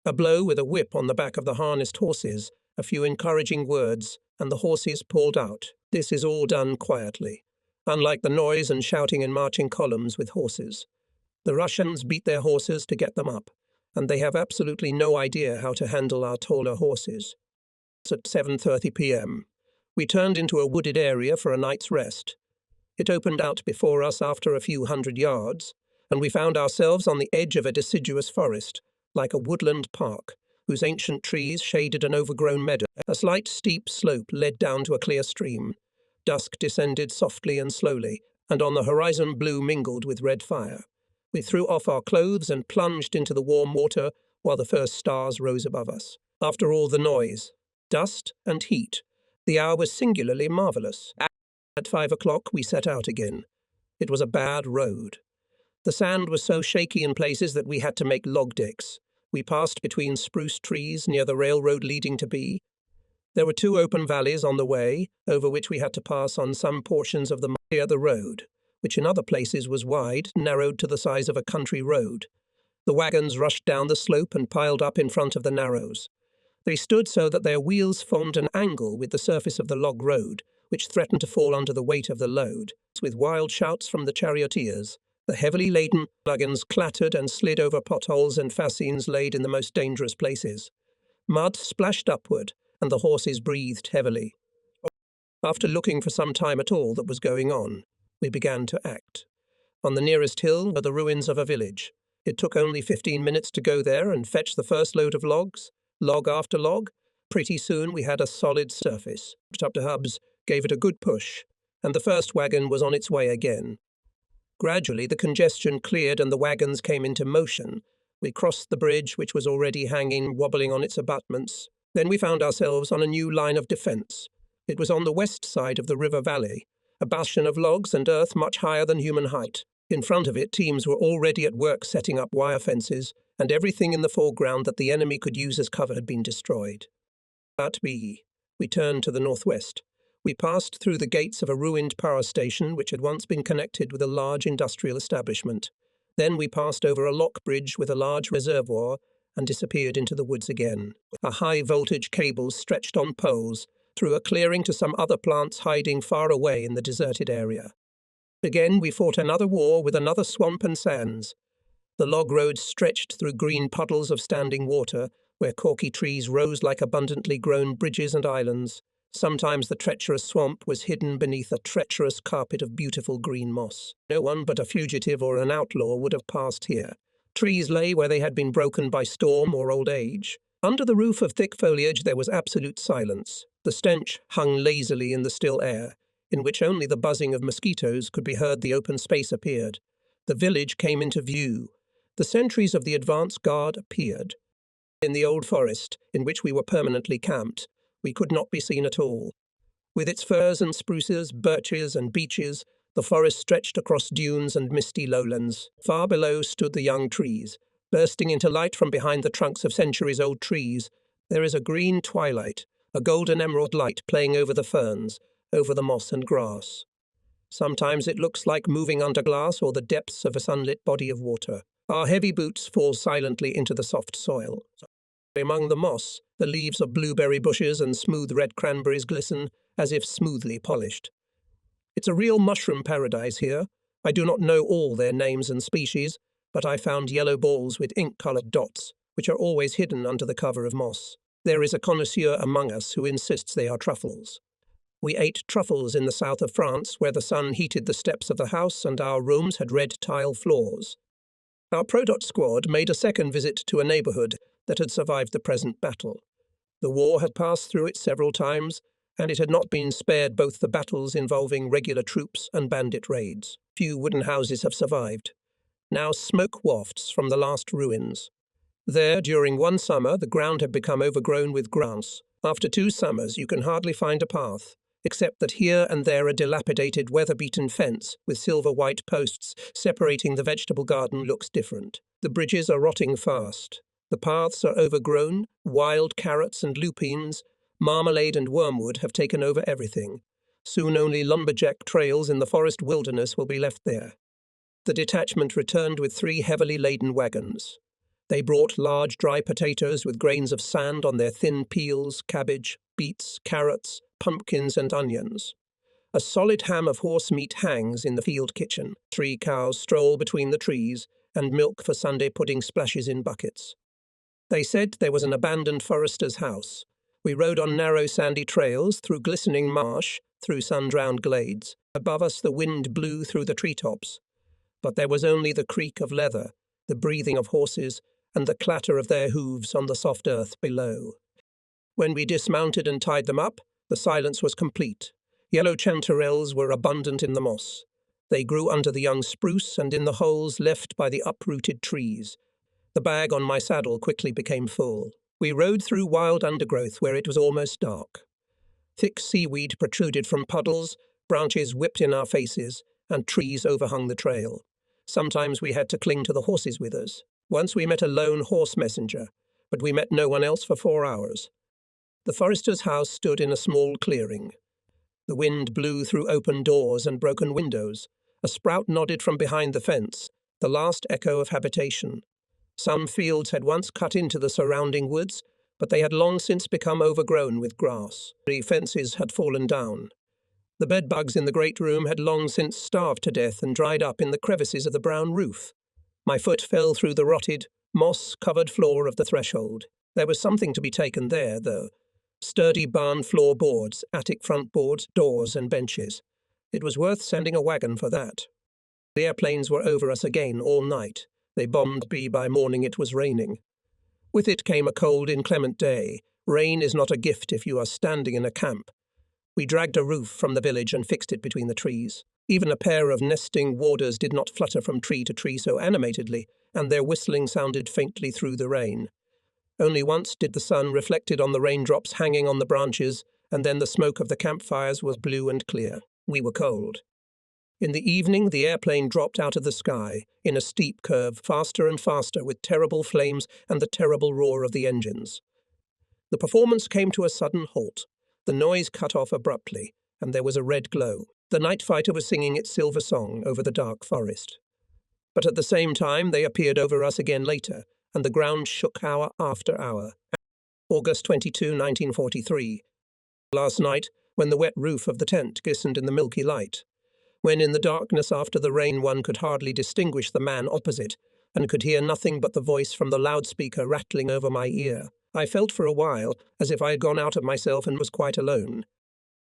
A blow with a whip on the back of the harnessed horses, a few encouraging words, and the horses pulled out. This is all done quietly, unlike the noise and shouting in marching columns with horses. The Russians beat their horses to get them up, and they have absolutely no idea how to handle our taller horses. At 7:30 p.m., we turned into a wooded area for a night's rest. It opened out before us after a few hundred yards, and we found ourselves on the edge of a deciduous forest, like a woodland park, whose ancient trees shaded an overgrown meadow. A slight steep slope led down to a clear stream. Dusk descended softly and slowly, and on the horizon blue mingled with red fire. We threw off our clothes and plunged into the warm water while the first stars rose above us. After all the noise, dust and heat, the hour was singularly marvellous. At 5 o'clock we set out again. It was a bad road. The sand was so shaky in places that we had to make log decks. We passed between spruce trees near the railroad leading to B. There were 2 open valleys on the way, over which we had to pass on some portions of the road, which in other places was wide, narrowed to the size of a country road. The wagons rushed down the slope and piled up in front of the narrows. They stood so that their wheels formed an angle with the surface of the log road, which threatened to fall under the weight of the load. With wild shouts from the charioteers, the heavily laden wagons clattered and slid over potholes and fascines laid in the most dangerous places. Mud splashed upward, and the horses breathed heavily. After looking for some time at all that was going on, we began to act. On the nearest hill were the ruins of a village. It took only 15 minutes to go there and fetch the first load of logs, log after log. Pretty soon we had a solid surface. Up to hubs, gave it a good push, and the first wagon was on its way again. Gradually the congestion cleared and the wagons came into motion. We crossed the bridge, which was already hanging, wobbling on its abutments. Then we found ourselves on a new line of defence. It was on the west side of the river valley, a bastion of logs and earth much higher than human height. In front of it, teams were already at work setting up wire fences, and everything in the foreground that the enemy could use as cover had been destroyed. At B, we turned to the northwest. We passed through the gates of a ruined power station which had once been connected with a large industrial establishment. Then we passed over a lock bridge with a large reservoir and disappeared into the woods again. A high-voltage cable stretched on poles through a clearing to some other plants hiding far away in the deserted area. Again we fought another war with another swamp and sands. The log road stretched through green puddles of standing water, where corky trees rose like abundantly grown bridges and islands. Sometimes the treacherous swamp was hidden beneath a treacherous carpet of beautiful green moss. No one but a fugitive or an outlaw would have passed here. Trees lay where they had been broken by storm or old age. Under the roof of thick foliage there was absolute silence. The stench hung lazily in the still air. in which only the buzzing of mosquitoes could be heard. The open space appeared. The village came into view. The sentries of the advance guard appeared. In the old forest, in which we were permanently camped, we could not be seen at all. With its firs and spruces, birches and beeches, the forest stretched across dunes and misty lowlands. Far below stood the young trees, bursting into light from behind the trunks of centuries-old trees. There is a green twilight, a golden emerald light playing over the ferns, over the moss and grass. Sometimes it looks like moving under glass or the depths of a sunlit body of water. Our heavy boots fall silently into the soft soil. Among the moss, the leaves of blueberry bushes and smooth red cranberries glisten, as if smoothly polished. It's a real mushroom paradise here. I do not know all their names and species, but I found yellow balls with ink-coloured dots, which are always hidden under the cover of moss. There is a connoisseur among us who insists they are truffles. We ate truffles in the south of France, where the sun heated the steps of the house and our rooms had red tile floors. Our Prodot squad made a second visit to a neighbourhood that had survived the present battle. The war had passed through it several times, and it had not been spared both the battles involving regular troops and bandit raids. Few wooden houses have survived. Now smoke wafts from the last ruins. There, during one summer, the ground had become overgrown with grass. After 2 summers, you can hardly find a path, except that here and there a dilapidated, weather-beaten fence with silver-white posts separating the vegetable garden looks different. The bridges are rotting fast. The paths are overgrown. Wild carrots and lupines, marmalade and wormwood have taken over everything. Soon only lumberjack trails in the forest wilderness will be left there. The detachment returned with 3 heavily laden wagons. They brought large dry potatoes with grains of sand on their thin peels, cabbage, beets, carrots, pumpkins and onions. A solid ham of horse meat hangs in the field kitchen. 3 cows stroll between the trees, and milk for Sunday pudding splashes in buckets. They said there was an abandoned forester's house. We rode on narrow sandy trails, through glistening marsh, through sun-drowned glades. Above us the wind blew through the treetops. But there was only the creak of leather, the breathing of horses, and the clatter of their hooves on the soft earth below. When we dismounted and tied them up, the silence was complete. Yellow chanterelles were abundant in the moss. They grew under the young spruce and in the holes left by the uprooted trees. The bag on my saddle quickly became full. We rode through wild undergrowth where it was almost dark. Thick seaweed protruded from puddles, branches whipped in our faces, and trees overhung the trail. Sometimes we had to cling to the horses with us. Once we met a lone horse messenger, but we met no one else for 4 hours. The forester's house stood in a small clearing. The wind blew through open doors and broken windows. A sprout nodded from behind the fence, the last echo of habitation. Some fields had once cut into the surrounding woods, but they had long since become overgrown with grass. 3 fences had fallen down. The bedbugs in the great room had long since starved to death and dried up in the crevices of the brown roof. My foot fell through the rotted, moss-covered floor of the threshold. There was something to be taken there, though. Sturdy barn floor boards, attic front boards, doors and benches. It was worth sending a wagon for that. The airplanes were over us again all night. They bombed me by morning. It was raining. With it came a cold, inclement day. Rain is not a gift if you are standing in a camp. We dragged a roof from the village and fixed it between the trees. Even a pair of nesting warders did not flutter from tree to tree so animatedly, and their whistling sounded faintly through the rain. Only once did the sun reflected on the raindrops hanging on the branches, and then the smoke of the campfires was blue and clear. We were cold. In the evening, the airplane dropped out of the sky, in a steep curve, faster and faster, with terrible flames and the terrible roar of the engines. The performance came to a sudden halt. The noise cut off abruptly, and there was a red glow. The night fighter was singing its silver song over the dark forest. But at the same time, they appeared over us again later, and the ground shook hour after hour. August 22, 1943. Last night, when the wet roof of the tent glistened in the milky light. When in the darkness after the rain one could hardly distinguish the man opposite, and could hear nothing but the voice from the loudspeaker rattling over my ear. I felt for a while as if I had gone out of myself and was quite alone.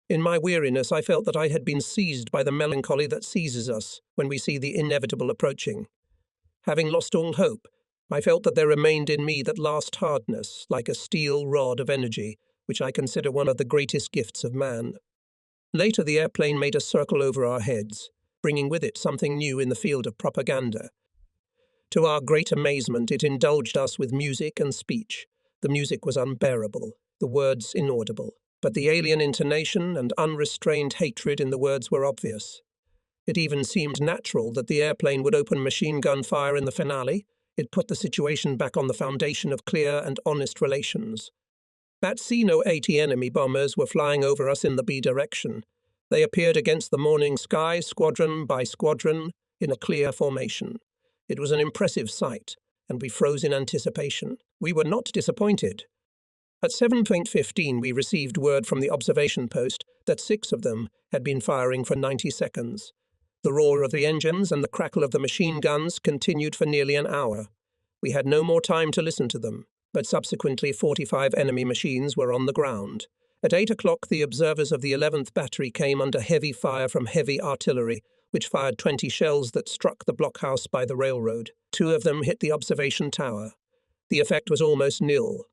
In my weariness, I felt that I had been seized by the melancholy that seizes us when we see the inevitable approaching. Having lost all hope, I felt that there remained in me that last hardness, like a steel rod of energy, which I consider one of the greatest gifts of man. Later, the airplane made a circle over our heads, bringing with it something new in the field of propaganda. To our great amazement, it indulged us with music and speech. The music was unbearable, the words inaudible, but the alien intonation and unrestrained hatred in the words were obvious. It even seemed natural that the airplane would open machine gun fire in the finale. It put the situation back on the foundation of clear and honest relations. At C-80 enemy bombers were flying over us in the B direction. They appeared against the morning sky, squadron by squadron, in a clear formation. It was an impressive sight, and we froze in anticipation. We were not disappointed. At 7:15 we received word from the observation post that 6 of them had been firing for 90 seconds. The roar of the engines and the crackle of the machine guns continued for nearly an hour. We had no more time to listen to them, but subsequently 45 enemy machines were on the ground. At 8 o'clock the observers of the 11th Battery came under heavy fire from heavy artillery, which fired 20 shells that struck the blockhouse by the railroad. 2 of them hit the observation tower. The effect was almost nil.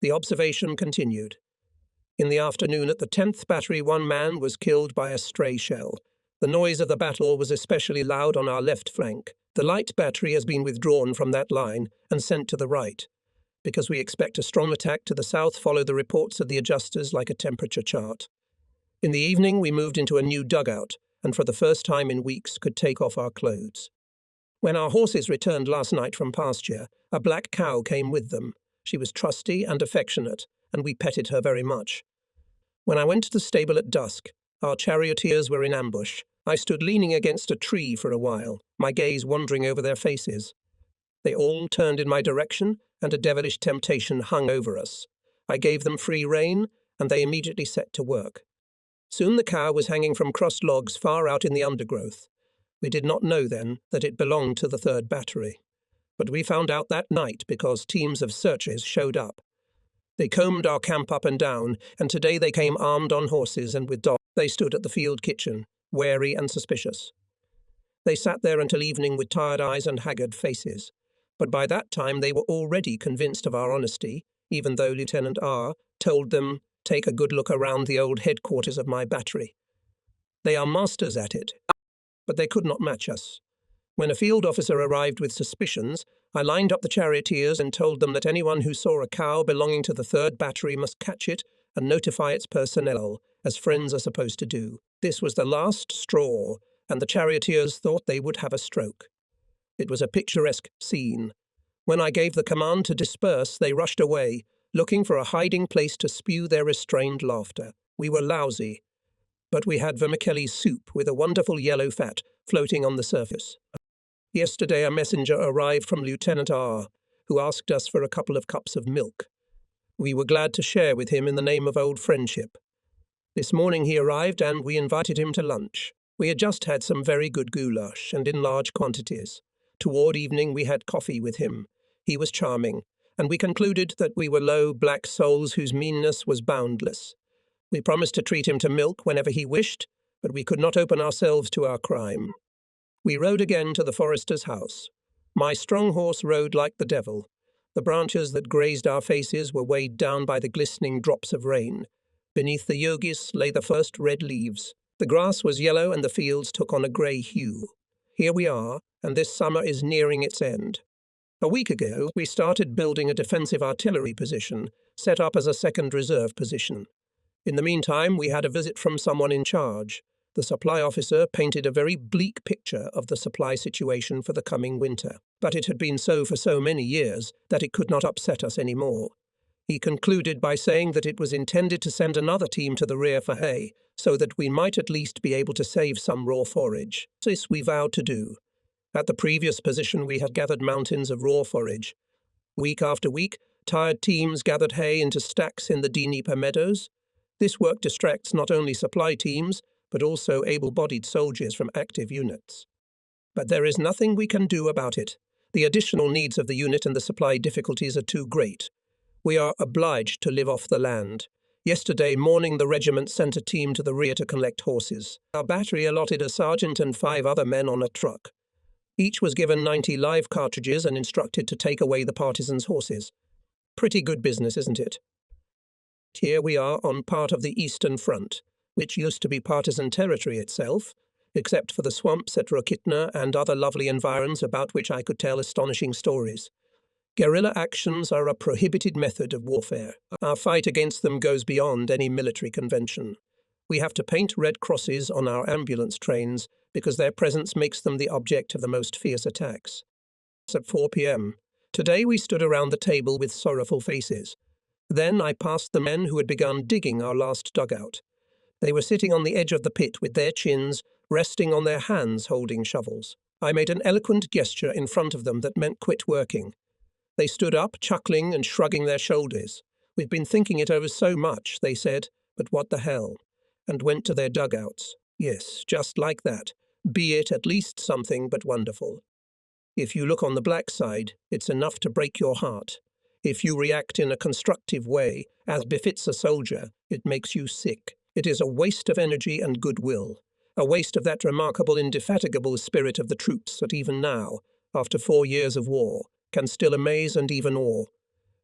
The observation continued. In the afternoon at the 10th Battery, 1 man was killed by a stray shell. The noise of the battle was especially loud on our left flank. The light battery has been withdrawn from that line and sent to the right. Because we expect a strong attack to the south, follow the reports of the adjusters like a temperature chart. In the evening, we moved into a new dugout, and for the first time in weeks could take off our clothes. When our horses returned last night from pasture, a black cow came with them. She was trusty and affectionate, and we petted her very much. When I went to the stable at dusk, our charioteers were in ambush. I stood leaning against a tree for a while, my gaze wandering over their faces. They all turned in my direction, and a devilish temptation hung over us. I gave them free rein, and they immediately set to work. Soon the cow was hanging from crossed logs far out in the undergrowth. We did not know then that it belonged to the 3rd Battery. But we found out that night because teams of searchers showed up. They combed our camp up and down, and today they came armed on horses and with dogs. They stood at the field kitchen, wary and suspicious. They sat there until evening with tired eyes and haggard faces. But by that time they were already convinced of our honesty, even though Lieutenant R. told them, "Take a good look around the old headquarters of my battery." They are masters at it, but they could not match us. When a field officer arrived with suspicions, I lined up the charioteers and told them that anyone who saw a cow belonging to the 3rd Battery must catch it and notify its personnel, as friends are supposed to do. This was the last straw, and the charioteers thought they would have a stroke. It was a picturesque scene. When I gave the command to disperse, they rushed away, looking for a hiding place to spew their restrained laughter. We were lousy, but we had vermicelli soup with a wonderful yellow fat floating on the surface. Yesterday a messenger arrived from Lieutenant R., who asked us for a couple of cups of milk. We were glad to share with him in the name of old friendship. This morning he arrived and we invited him to lunch. We had just had some very good goulash, and in large quantities. Toward evening we had coffee with him. He was charming, and we concluded that we were low black souls whose meanness was boundless. We promised to treat him to milk whenever he wished, but we could not open ourselves to our crime. We rode again to the forester's house. My strong horse rode like the devil. The branches that grazed our faces were weighed down by the glistening drops of rain. Beneath the yogis lay the first red leaves. The grass was yellow and the fields took on a grey hue. Here we are, and this summer is nearing its end. A week ago, we started building a defensive artillery position, set up as a second reserve position. In the meantime, we had a visit from someone in charge. The supply officer painted a very bleak picture of the supply situation for the coming winter, but it had been so for so many years that it could not upset us any more. He concluded by saying that it was intended to send another team to the rear for hay, so that we might at least be able to save some raw forage. This we vowed to do. At the previous position we had gathered mountains of raw forage. Week after week, tired teams gathered hay into stacks in the Dnieper meadows. This work distracts not only supply teams, but also able-bodied soldiers from active units. But there is nothing we can do about it. The additional needs of the unit and the supply difficulties are too great. We are obliged to live off the land. Yesterday morning the regiment sent a team to the rear to collect horses. Our battery allotted a sergeant and 5 other men on a truck. Each was given 90 live cartridges and instructed to take away the Partisans' horses. Pretty good business, isn't it? Here we are on part of the Eastern Front. which used to be Partisan territory itself, except for the swamps at Rokitna and other lovely environs about which I could tell astonishing stories. Guerrilla actions are a prohibited method of warfare. Our fight against them goes beyond any military convention. We have to paint red crosses on our ambulance trains because their presence makes them the object of the most fierce attacks. It's at 4 p.m. Today we stood around the table with sorrowful faces. Then I passed the men who had begun digging our last dugout. They were sitting on the edge of the pit with their chins resting on their hands holding shovels. I made an eloquent gesture in front of them that meant quit working. They stood up, chuckling and shrugging their shoulders. We've been thinking it over so much, they said, but what the hell? And went to their dugouts. Yes, just like that. Be it at least something but wonderful. If you look on the black side, it's enough to break your heart. If you react in a constructive way, as befits a soldier, it makes you sick. It is a waste of energy and goodwill, a waste of that remarkable, indefatigable spirit of the troops that even now, after 4 years of war, can still amaze and even awe.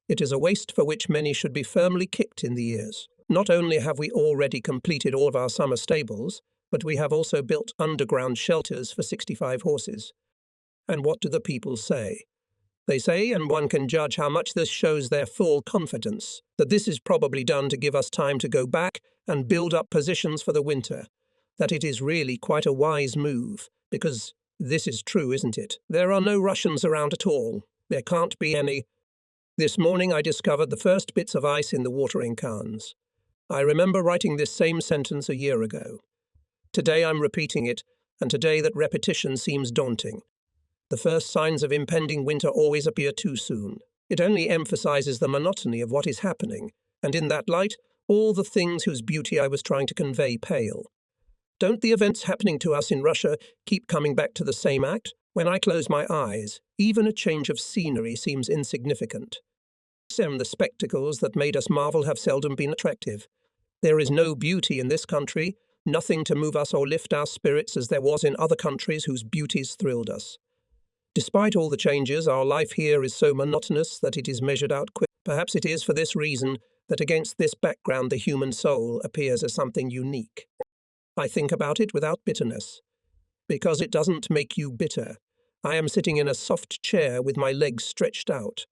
It is a waste for which many should be firmly kicked in the ears. Not only have we already completed all of our summer stables, but we have also built underground shelters for 65 horses. And what do the people say? They say, and one can judge how much this shows their full confidence, that this is probably done to give us time to go back and build up positions for the winter, that it is really quite a wise move, because this is true, isn't it? There are no Russians around at all. There can't be any. This morning I discovered the first bits of ice in the watering cans. I remember writing this same sentence a year ago. Today I'm repeating it, and today that repetition seems daunting. The first signs of impending winter always appear too soon. It only emphasizes the monotony of what is happening, and in that light, all the things whose beauty I was trying to convey pale. Don't the events happening to us in Russia keep coming back to the same act? When I close my eyes, even a change of scenery seems insignificant. The spectacles that made us marvel have seldom been attractive. There is no beauty in this country, nothing to move us or lift our spirits as there was in other countries whose beauties thrilled us. Despite all the changes, our life here is so monotonous that it is measured out quick. Perhaps it is for this reason that against this background the human soul appears as something unique. I think about it without bitterness, because it doesn't make you bitter. I am sitting in a soft chair with my legs stretched out.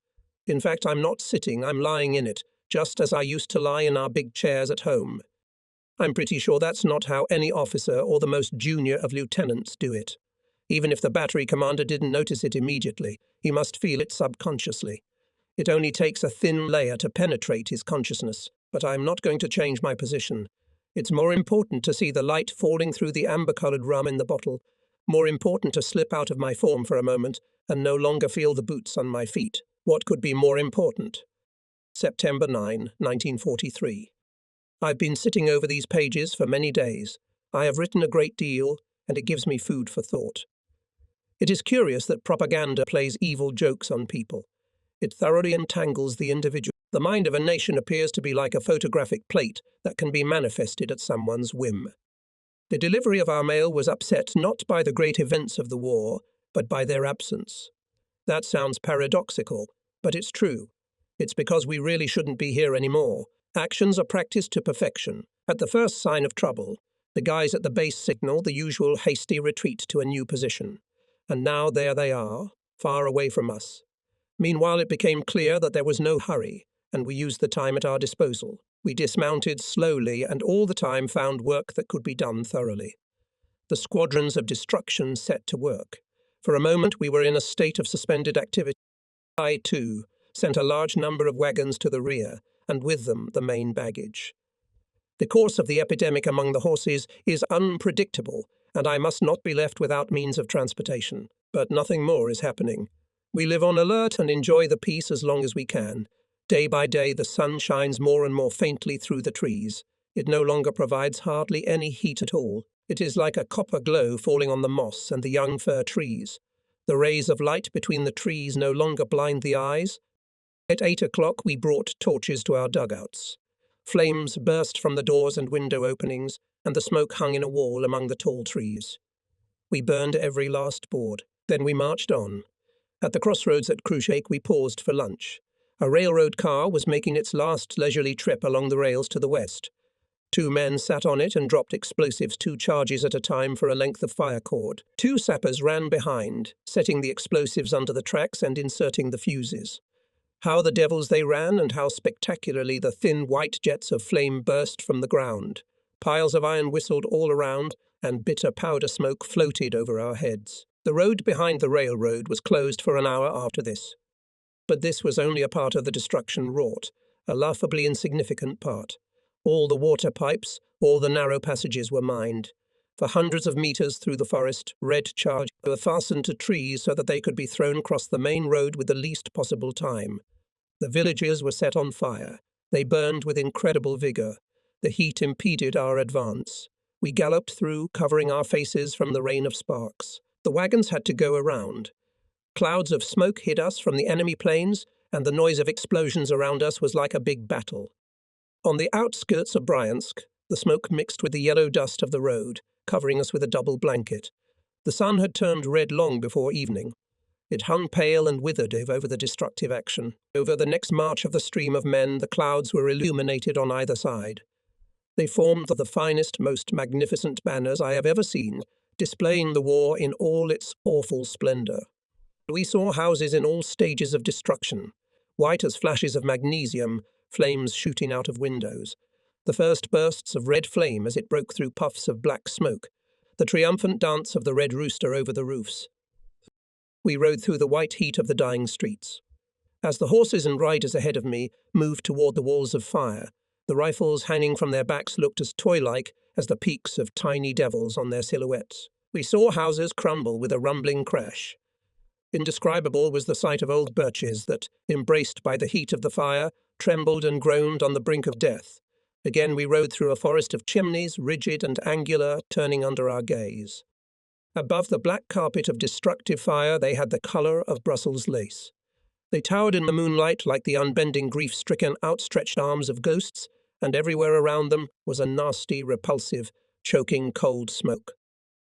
In fact, I'm not sitting, I'm lying in it, just as I used to lie in our big chairs at home. I'm pretty sure that's not how any officer or the most junior of lieutenants do it. Even if the battery commander didn't notice it immediately, he must feel it subconsciously. It only takes a thin layer to penetrate his consciousness, but I'm not going to change my position. It's more important to see the light falling through the amber-coloured rum in the bottle, more important to slip out of my form for a moment and no longer feel the boots on my feet. What could be more important? September 9, 1943. I've been sitting over these pages for many days. I have written a great deal, and it gives me food for thought. It is curious that propaganda plays evil jokes on people. It thoroughly entangles the individual. The mind of a nation appears to be like a photographic plate that can be manifested at someone's whim. The delivery of our mail was upset not by the great events of the war, but by their absence. That sounds paradoxical, but it's true. It's because we really shouldn't be here anymore. Actions are practiced to perfection. At the first sign of trouble, the guys at the base signal the usual hasty retreat to a new position. And now there they are, far away from us. Meanwhile, it became clear that there was no hurry, and we used the time at our disposal. We dismounted slowly and all the time found work that could be done thoroughly. The squadrons of destruction set to work. For a moment we were in a state of suspended activity. I, too, sent a large number of wagons to the rear, and with them the main baggage. The course of the epidemic among the horses is unpredictable, and I must not be left without means of transportation. But nothing more is happening. We live on alert and enjoy the peace as long as we can. Day by day the sun shines more and more faintly through the trees. It no longer provides hardly any heat at all. It is like a copper glow falling on the moss and the young fir trees. The rays of light between the trees no longer blind the eyes. At 8 o'clock we brought torches to our dugouts. Flames burst from the doors and window openings, and the smoke hung in a wall among the tall trees. We burned every last board. Then we marched on. At the crossroads at Khrushchev we paused for lunch. A railroad car was making its last leisurely trip along the rails to the west. 2 men sat on it and dropped explosives 2 charges at a time for a length of fire cord. 2 sappers ran behind, setting the explosives under the tracks and inserting the fuses. How the devils they ran, and how spectacularly the thin white jets of flame burst from the ground. Piles of iron whistled all around, and bitter powder smoke floated over our heads. The road behind the railroad was closed for an hour after this. But this was only a part of the destruction wrought, a laughably insignificant part. All the water pipes, all the narrow passages were mined. For hundreds of meters through the forest, red charges were fastened to trees so that they could be thrown across the main road with the least possible time. The villages were set on fire. They burned with incredible vigor. The heat impeded our advance. We galloped through, covering our faces from the rain of sparks. The wagons had to go around. Clouds of smoke hid us from the enemy planes, and the noise of explosions around us was like a big battle. On the outskirts of Bryansk, the smoke mixed with the yellow dust of the road, covering us with a double blanket. The sun had turned red long before evening. It hung pale and withered over the destructive action. Over the next march of the stream of men, the clouds were illuminated on either side. They formed the finest, most magnificent banners I have ever seen, displaying the war in all its awful splendor. We saw houses in all stages of destruction, white as flashes of magnesium, flames shooting out of windows. The first bursts of red flame as it broke through puffs of black smoke. The triumphant dance of the red rooster over the roofs. We rode through the white heat of the dying streets. As the horses and riders ahead of me moved toward the walls of fire, the rifles hanging from their backs looked as toy-like as the peaks of tiny devils on their silhouettes. We saw houses crumble with a rumbling crash. Indescribable was the sight of old birches that, embraced by the heat of the fire, trembled and groaned on the brink of death. Again we rode through a forest of chimneys, rigid and angular, turning under our gaze. Above the black carpet of destructive fire they had the colour of Brussels lace. They towered in the moonlight like the unbending, grief-stricken, outstretched arms of ghosts, and everywhere around them was a nasty, repulsive, choking cold smoke.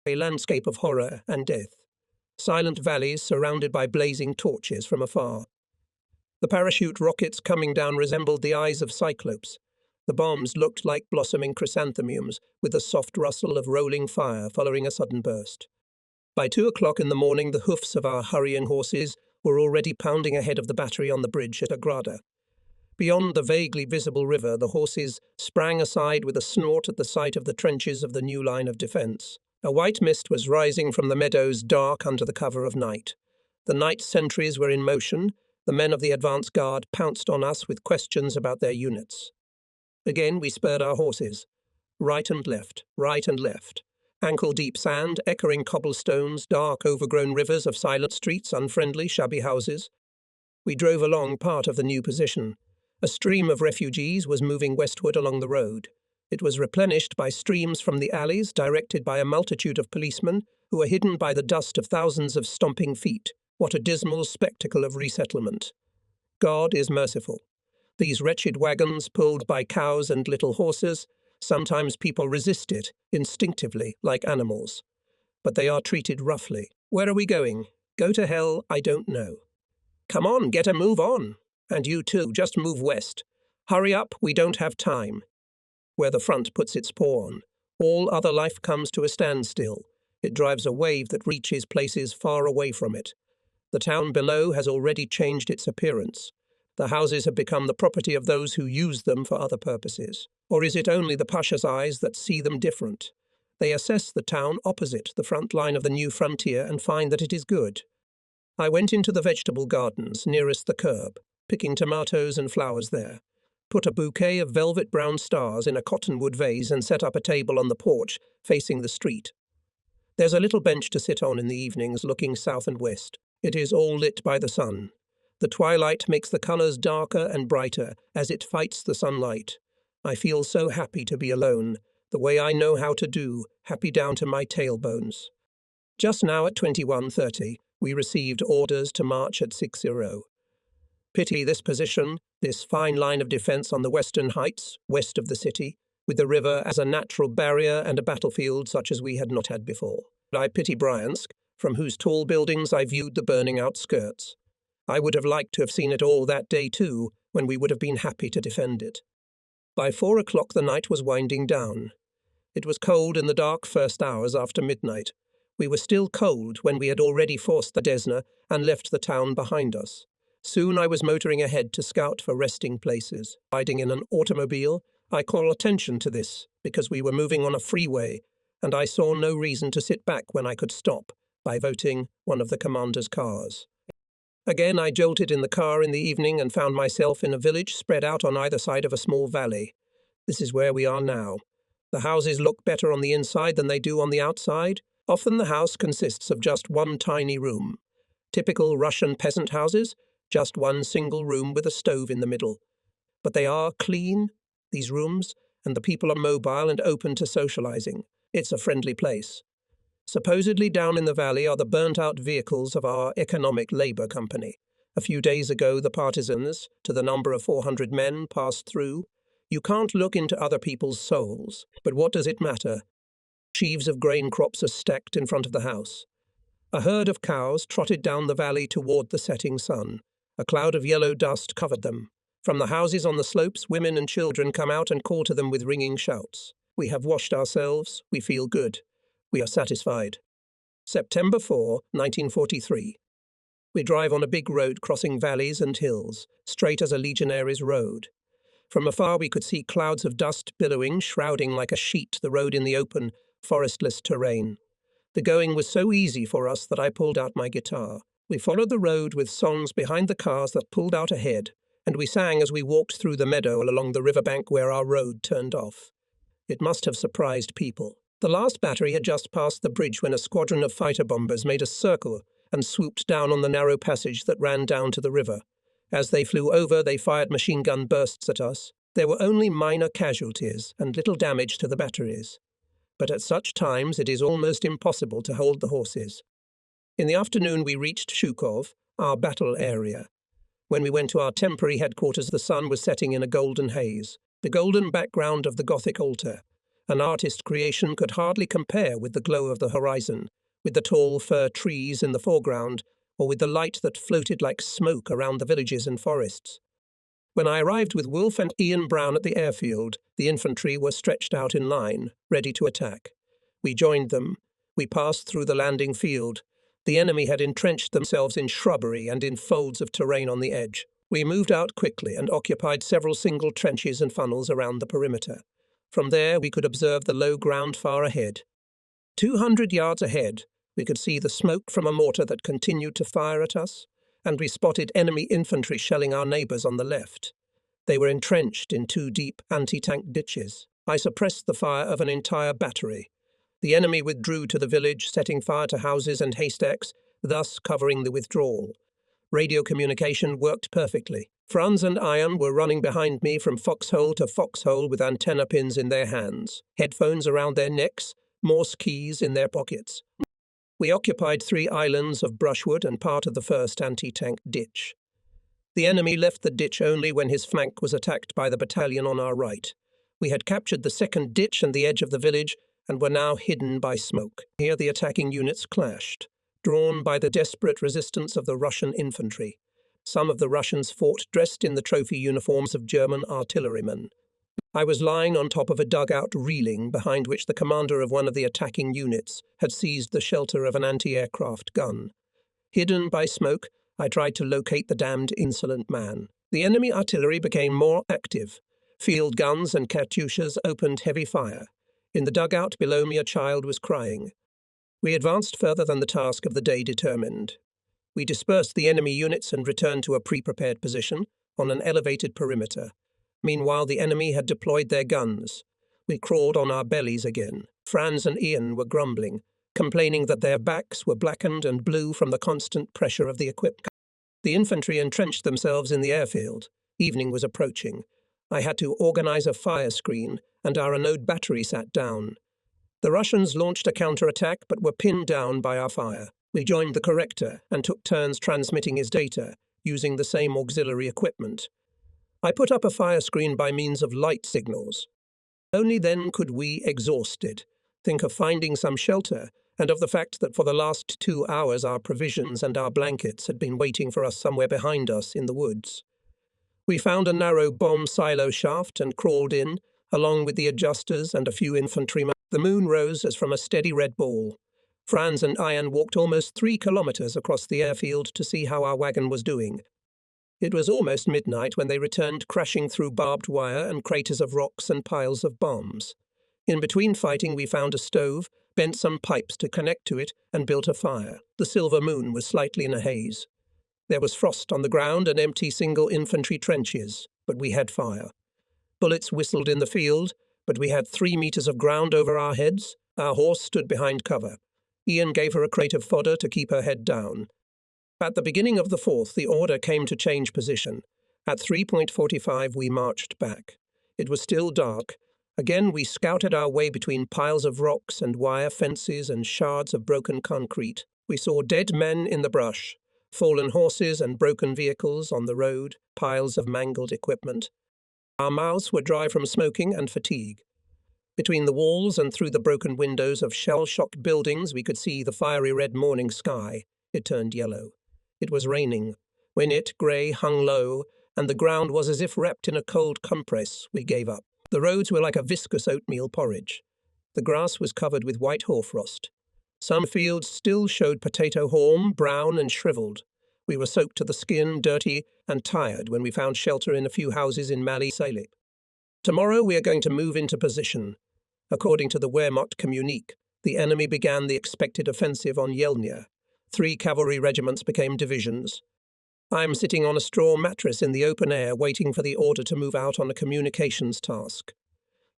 A landscape of horror and death. Silent valleys surrounded by blazing torches from afar. The parachute rockets coming down resembled the eyes of cyclopes. The bombs looked like blossoming chrysanthemums, with the soft rustle of rolling fire following a sudden burst. By 2 o'clock in the morning, the hoofs of our hurrying horses were already pounding ahead of the battery on the bridge at Agrada. Beyond the vaguely visible river, the horses sprang aside with a snort at the sight of the trenches of the new line of defence. A white mist was rising from the meadows, dark under the cover of night. The night sentries were in motion. The men of the advance guard pounced on us with questions about their units. Again we spurred our horses. Right and left, ankle-deep sand, echoing cobblestones, dark overgrown rivers of silent streets, unfriendly, shabby houses. We drove along part of the new position. A stream of refugees was moving westward along the road. It was replenished by streams from the alleys, directed by a multitude of policemen who were hidden by the dust of thousands of stomping feet. What a dismal spectacle of resettlement. God is merciful. These wretched wagons, pulled by cows and little horses, sometimes people resist it, instinctively, like animals. But they are treated roughly. Where are we going? Go to hell, I don't know. Come on, get a move on. And you too, just move west. Hurry up, we don't have time. Where the front puts its paw on, all other life comes to a standstill. It drives a wave that reaches places far away from it. The town below has already changed its appearance. The houses have become the property of those who use them for other purposes. Or is it only the Pasha's eyes that see them different? They assess the town opposite the front line of the new frontier and find that it is good. I went into the vegetable gardens nearest the curb, picking tomatoes and flowers there. Put a bouquet of velvet brown stars in a cottonwood vase and set up a table on the porch facing the street. There's a little bench to sit on in the evenings looking south and west. It is all lit by the sun. The twilight makes the colours darker and brighter as it fights the sunlight. I feel so happy to be alone, the way I know how to do, happy down to my tailbones. Just now at 21:30, we received orders to march at 6:0. Pity this position, this fine line of defence on the western heights, west of the city, with the river as a natural barrier and a battlefield such as we had not had before. I pity Bryansk, from whose tall buildings I viewed the burning outskirts. I would have liked to have seen it all that day too, when we would have been happy to defend it. By 4 o'clock the night was winding down. It was cold in the dark first hours after midnight. We were still cold when we had already forced the Desna and left the town behind us. Soon I was motoring ahead to scout for resting places. Riding in an automobile, I call attention to this because we were moving on a freeway, and I saw no reason to sit back when I could stop by voting one of the commander's cars. Again, I jolted in the car in the evening and found myself in a village spread out on either side of a small valley. This is where we are now. The houses look better on the inside than they do on the outside. Often the house consists of just one tiny room. Typical Russian peasant houses, just one single room with a stove in the middle. But they are clean, these rooms, and the people are mobile and open to socializing. It's a friendly place. Supposedly down in the valley are the burnt-out vehicles of our economic labor company. A few days ago, the Partisans, to the number of 400 men, passed through. You can't look into other people's souls, but what does it matter? Sheaves of grain crops are stacked in front of the house. A herd of cows trotted down the valley toward the setting sun. A cloud of yellow dust covered them. From the houses on the slopes, women and children come out and call to them with ringing shouts. We have washed ourselves. We feel good. We are satisfied. September 4, 1943. We drive on a big road crossing valleys and hills, straight as a legionary's road. From afar we could see clouds of dust billowing, shrouding like a sheet the road in the open, forestless terrain. The going was so easy for us that I pulled out my guitar. We followed the road with songs behind the cars that pulled out ahead, and we sang as we walked through the meadow along the riverbank where our road turned off. It must have surprised people. The last battery had just passed the bridge when a squadron of fighter bombers made a circle and swooped down on the narrow passage that ran down to the river. As they flew over, they fired machine gun bursts at us. There were only minor casualties and little damage to the batteries. But at such times it is almost impossible to hold the horses. In the afternoon we reached Shukov, our battle area. When we went to our temporary headquarters, the sun was setting in a golden haze. The golden background of the Gothic altar. An artist's creation could hardly compare with the glow of the horizon, with the tall fir trees in the foreground, or with the light that floated like smoke around the villages and forests. When I arrived with Wolf and Ian Brown at the airfield, the infantry were stretched out in line, ready to attack. We joined them. We passed through the landing field. The enemy had entrenched themselves in shrubbery and in folds of terrain on the edge. We moved out quickly and occupied several single trenches and funnels around the perimeter. From there we could observe the low ground far ahead. 200 yards ahead, we could see the smoke from a mortar that continued to fire at us, and we spotted enemy infantry shelling our neighbours on the left. They were entrenched in 2 deep anti-tank ditches. I suppressed the fire of an entire battery. The enemy withdrew to the village, setting fire to houses and haystacks, thus covering the withdrawal. Radio communication worked perfectly. Franz and Ian were running behind me from foxhole to foxhole with antenna pins in their hands, headphones around their necks, Morse keys in their pockets. We occupied 3 islands of brushwood and part of the first anti-tank ditch. The enemy left the ditch only when his flank was attacked by the battalion on our right. We had captured the second ditch and the edge of the village and were now hidden by smoke. Here the attacking units clashed, drawn by the desperate resistance of the Russian infantry. Some of the Russians fought dressed in the trophy uniforms of German artillerymen. I was lying on top of a dugout reeling behind which the commander of one of the attacking units had seized the shelter of an anti-aircraft gun. Hidden by smoke, I tried to locate the damned insolent man. The enemy artillery became more active. Field guns and katyushas opened heavy fire. In the dugout below me a child was crying. We advanced further than the task of the day determined. We dispersed the enemy units and returned to a pre-prepared position on an elevated perimeter. Meanwhile, the enemy had deployed their guns. We crawled on our bellies again. Franz and Ian were grumbling, complaining that their backs were blackened and blue from the constant pressure of the equipped. The infantry entrenched themselves in the airfield. Evening was approaching. I had to organize a fire screen, and our anode battery sat down. The Russians launched a counterattack but were pinned down by our fire. We joined the corrector and took turns transmitting his data, using the same auxiliary equipment. I put up a fire screen by means of light signals. Only then could we, exhausted, think of finding some shelter and of the fact that for the last 2 hours our provisions and our blankets had been waiting for us somewhere behind us in the woods. We found a narrow bomb silo shaft and crawled in, along with the adjusters and a few infantrymen. The moon rose as from a steady red ball. Franz and Ian walked almost 3 kilometers across the airfield to see how our wagon was doing. It was almost midnight when they returned, crashing through barbed wire and craters of rocks and piles of bombs. In between fighting, we found a stove, bent some pipes to connect to it, and built a fire. The silver moon was slightly in a haze. There was frost on the ground and empty single infantry trenches, but we had fire. Bullets whistled in the field, but we had 3 meters of ground over our heads. Our horse stood behind cover. Ian gave her a crate of fodder to keep her head down. At the beginning of the 4th, the order came to change position. At 3:45, we marched back. It was still dark. Again, we scouted our way between piles of rocks and wire fences and shards of broken concrete. We saw dead men in the brush, fallen horses and broken vehicles on the road, piles of mangled equipment. Our mouths were dry from smoking and fatigue. Between the walls and through the broken windows of shell-shocked buildings, we could see the fiery red morning sky. It turned yellow. It was raining. When it, grey, hung low, and the ground was as if wrapped in a cold compress, we gave up. The roads were like a viscous oatmeal porridge. The grass was covered with white hoarfrost. Some fields still showed potato haulm, brown and shriveled. We were soaked to the skin, dirty and tired when we found shelter in a few houses in Mali Salip. Tomorrow we are going to move into position. According to the Wehrmacht Communique, the enemy began the expected offensive on Yelnya. 3 cavalry regiments became divisions. I am sitting on a straw mattress in the open air waiting for the order to move out on a communications task.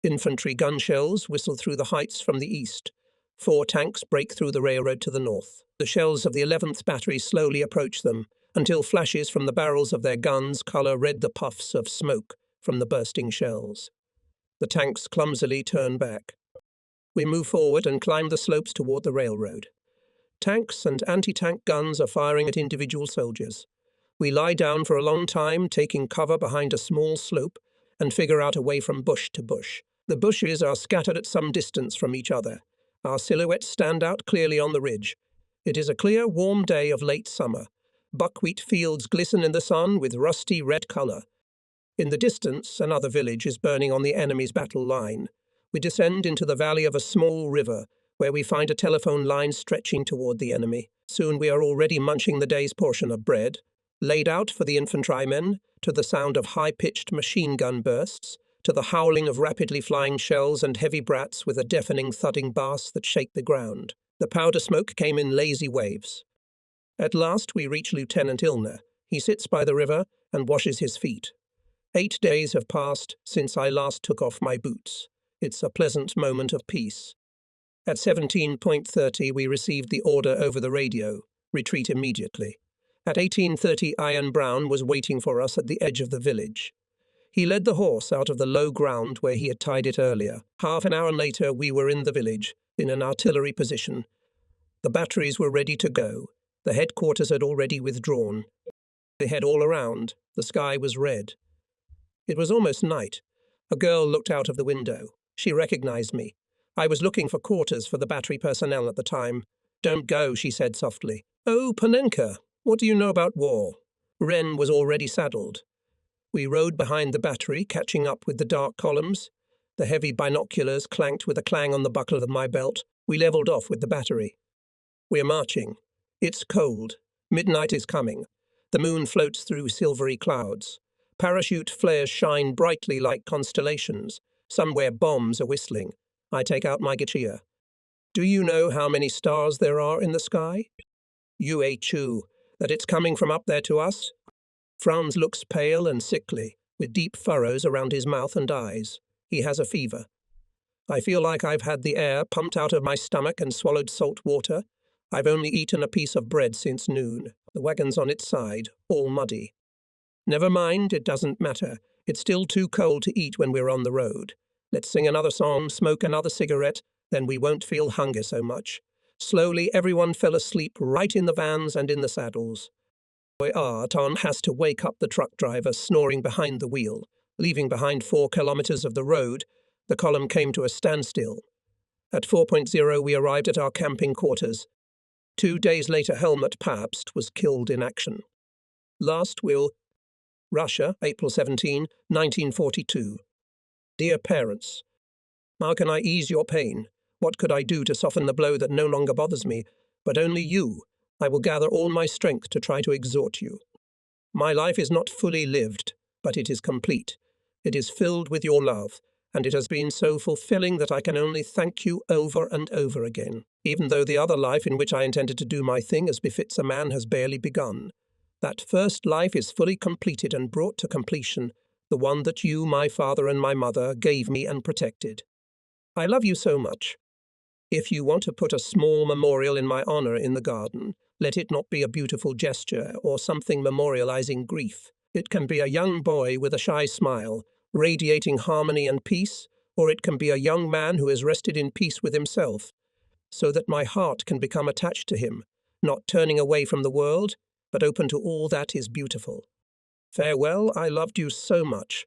Infantry gun shells whistle through the heights from the east. 4 tanks break through the railroad to the north. The shells of the 11th Battery slowly approach them, until flashes from the barrels of their guns colour red the puffs of smoke from the bursting shells. The tanks clumsily turn back. We move forward and climb the slopes toward the railroad. Tanks and anti-tank guns are firing at individual soldiers. We lie down for a long time, taking cover behind a small slope, and figure out a way from bush to bush. The bushes are scattered at some distance from each other. Our silhouettes stand out clearly on the ridge. It is a clear, warm day of late summer. Buckwheat fields glisten in the sun with rusty red colour. In the distance, another village is burning on the enemy's battle line. We descend into the valley of a small river, where we find a telephone line stretching toward the enemy. Soon we are already munching the day's portion of bread, laid out for the infantrymen, to the sound of high-pitched machine gun bursts, to the howling of rapidly flying shells and heavy brats with a deafening thudding bass that shake the ground. The powder smoke came in lazy waves. At last we reach Lieutenant Illner. He sits by the river and washes his feet. 8 days have passed since I last took off my boots. It's a pleasant moment of peace. At 17:30 we received the order over the radio, retreat immediately. At 18:30 Ian Brown was waiting for us at the edge of the village. He led the horse out of the low ground where he had tied it earlier. Half an hour later we were in the village, in an artillery position. The batteries were ready to go. The headquarters had already withdrawn. They had all around. The sky was red. It was almost night. A girl looked out of the window. She recognized me. I was looking for quarters for the battery personnel at the time. "Don't go," she said softly. "Oh, Panenka, what do you know about war?" Wren was already saddled. We rode behind the battery, catching up with the dark columns. The heavy binoculars clanked with a clang on the buckle of my belt. We levelled off with the battery. We're marching. It's cold. Midnight is coming. The moon floats through silvery clouds. Parachute flares shine brightly like constellations. Somewhere bombs are whistling. I take out my gachia. "Do you know how many stars there are in the sky?" "You chew, that it's coming from up there to us?" Franz looks pale and sickly, with deep furrows around his mouth and eyes. He has a fever. I feel like I've had the air pumped out of my stomach and swallowed salt water. I've only eaten a piece of bread since noon. The wagon's on its side, all muddy. Never mind, it doesn't matter. It's still too cold to eat when we're on the road. Let's sing another song, smoke another cigarette, then we won't feel hunger so much. Slowly, everyone fell asleep right in the vans and in the saddles. Tom has to wake up the truck driver snoring behind the wheel. Leaving behind 4 kilometers of the road, the column came to a standstill. At 4.0 we arrived at our camping quarters. 2 days later Helmut Pabst was killed in action. Last will Russia, April 17, 1942. Dear parents, how can I ease your pain? What could I do to soften the blow that no longer bothers me? But only you. I will gather all my strength to try to exhort you. My life is not fully lived, but it is complete. It is filled with your love, and it has been so fulfilling that I can only thank you over and over again, even though the other life in which I intended to do my thing as befits a man has barely begun. That first life is fully completed and brought to completion, the one that you, my father and my mother, gave me and protected. I love you so much. If you want to put a small memorial in my honor in the garden, let it not be a beautiful gesture or something memorializing grief. It can be a young boy with a shy smile, radiating harmony and peace, or it can be a young man who has rested in peace with himself, so that my heart can become attached to him, not turning away from the world, but open to all that is beautiful. Farewell, I loved you so much.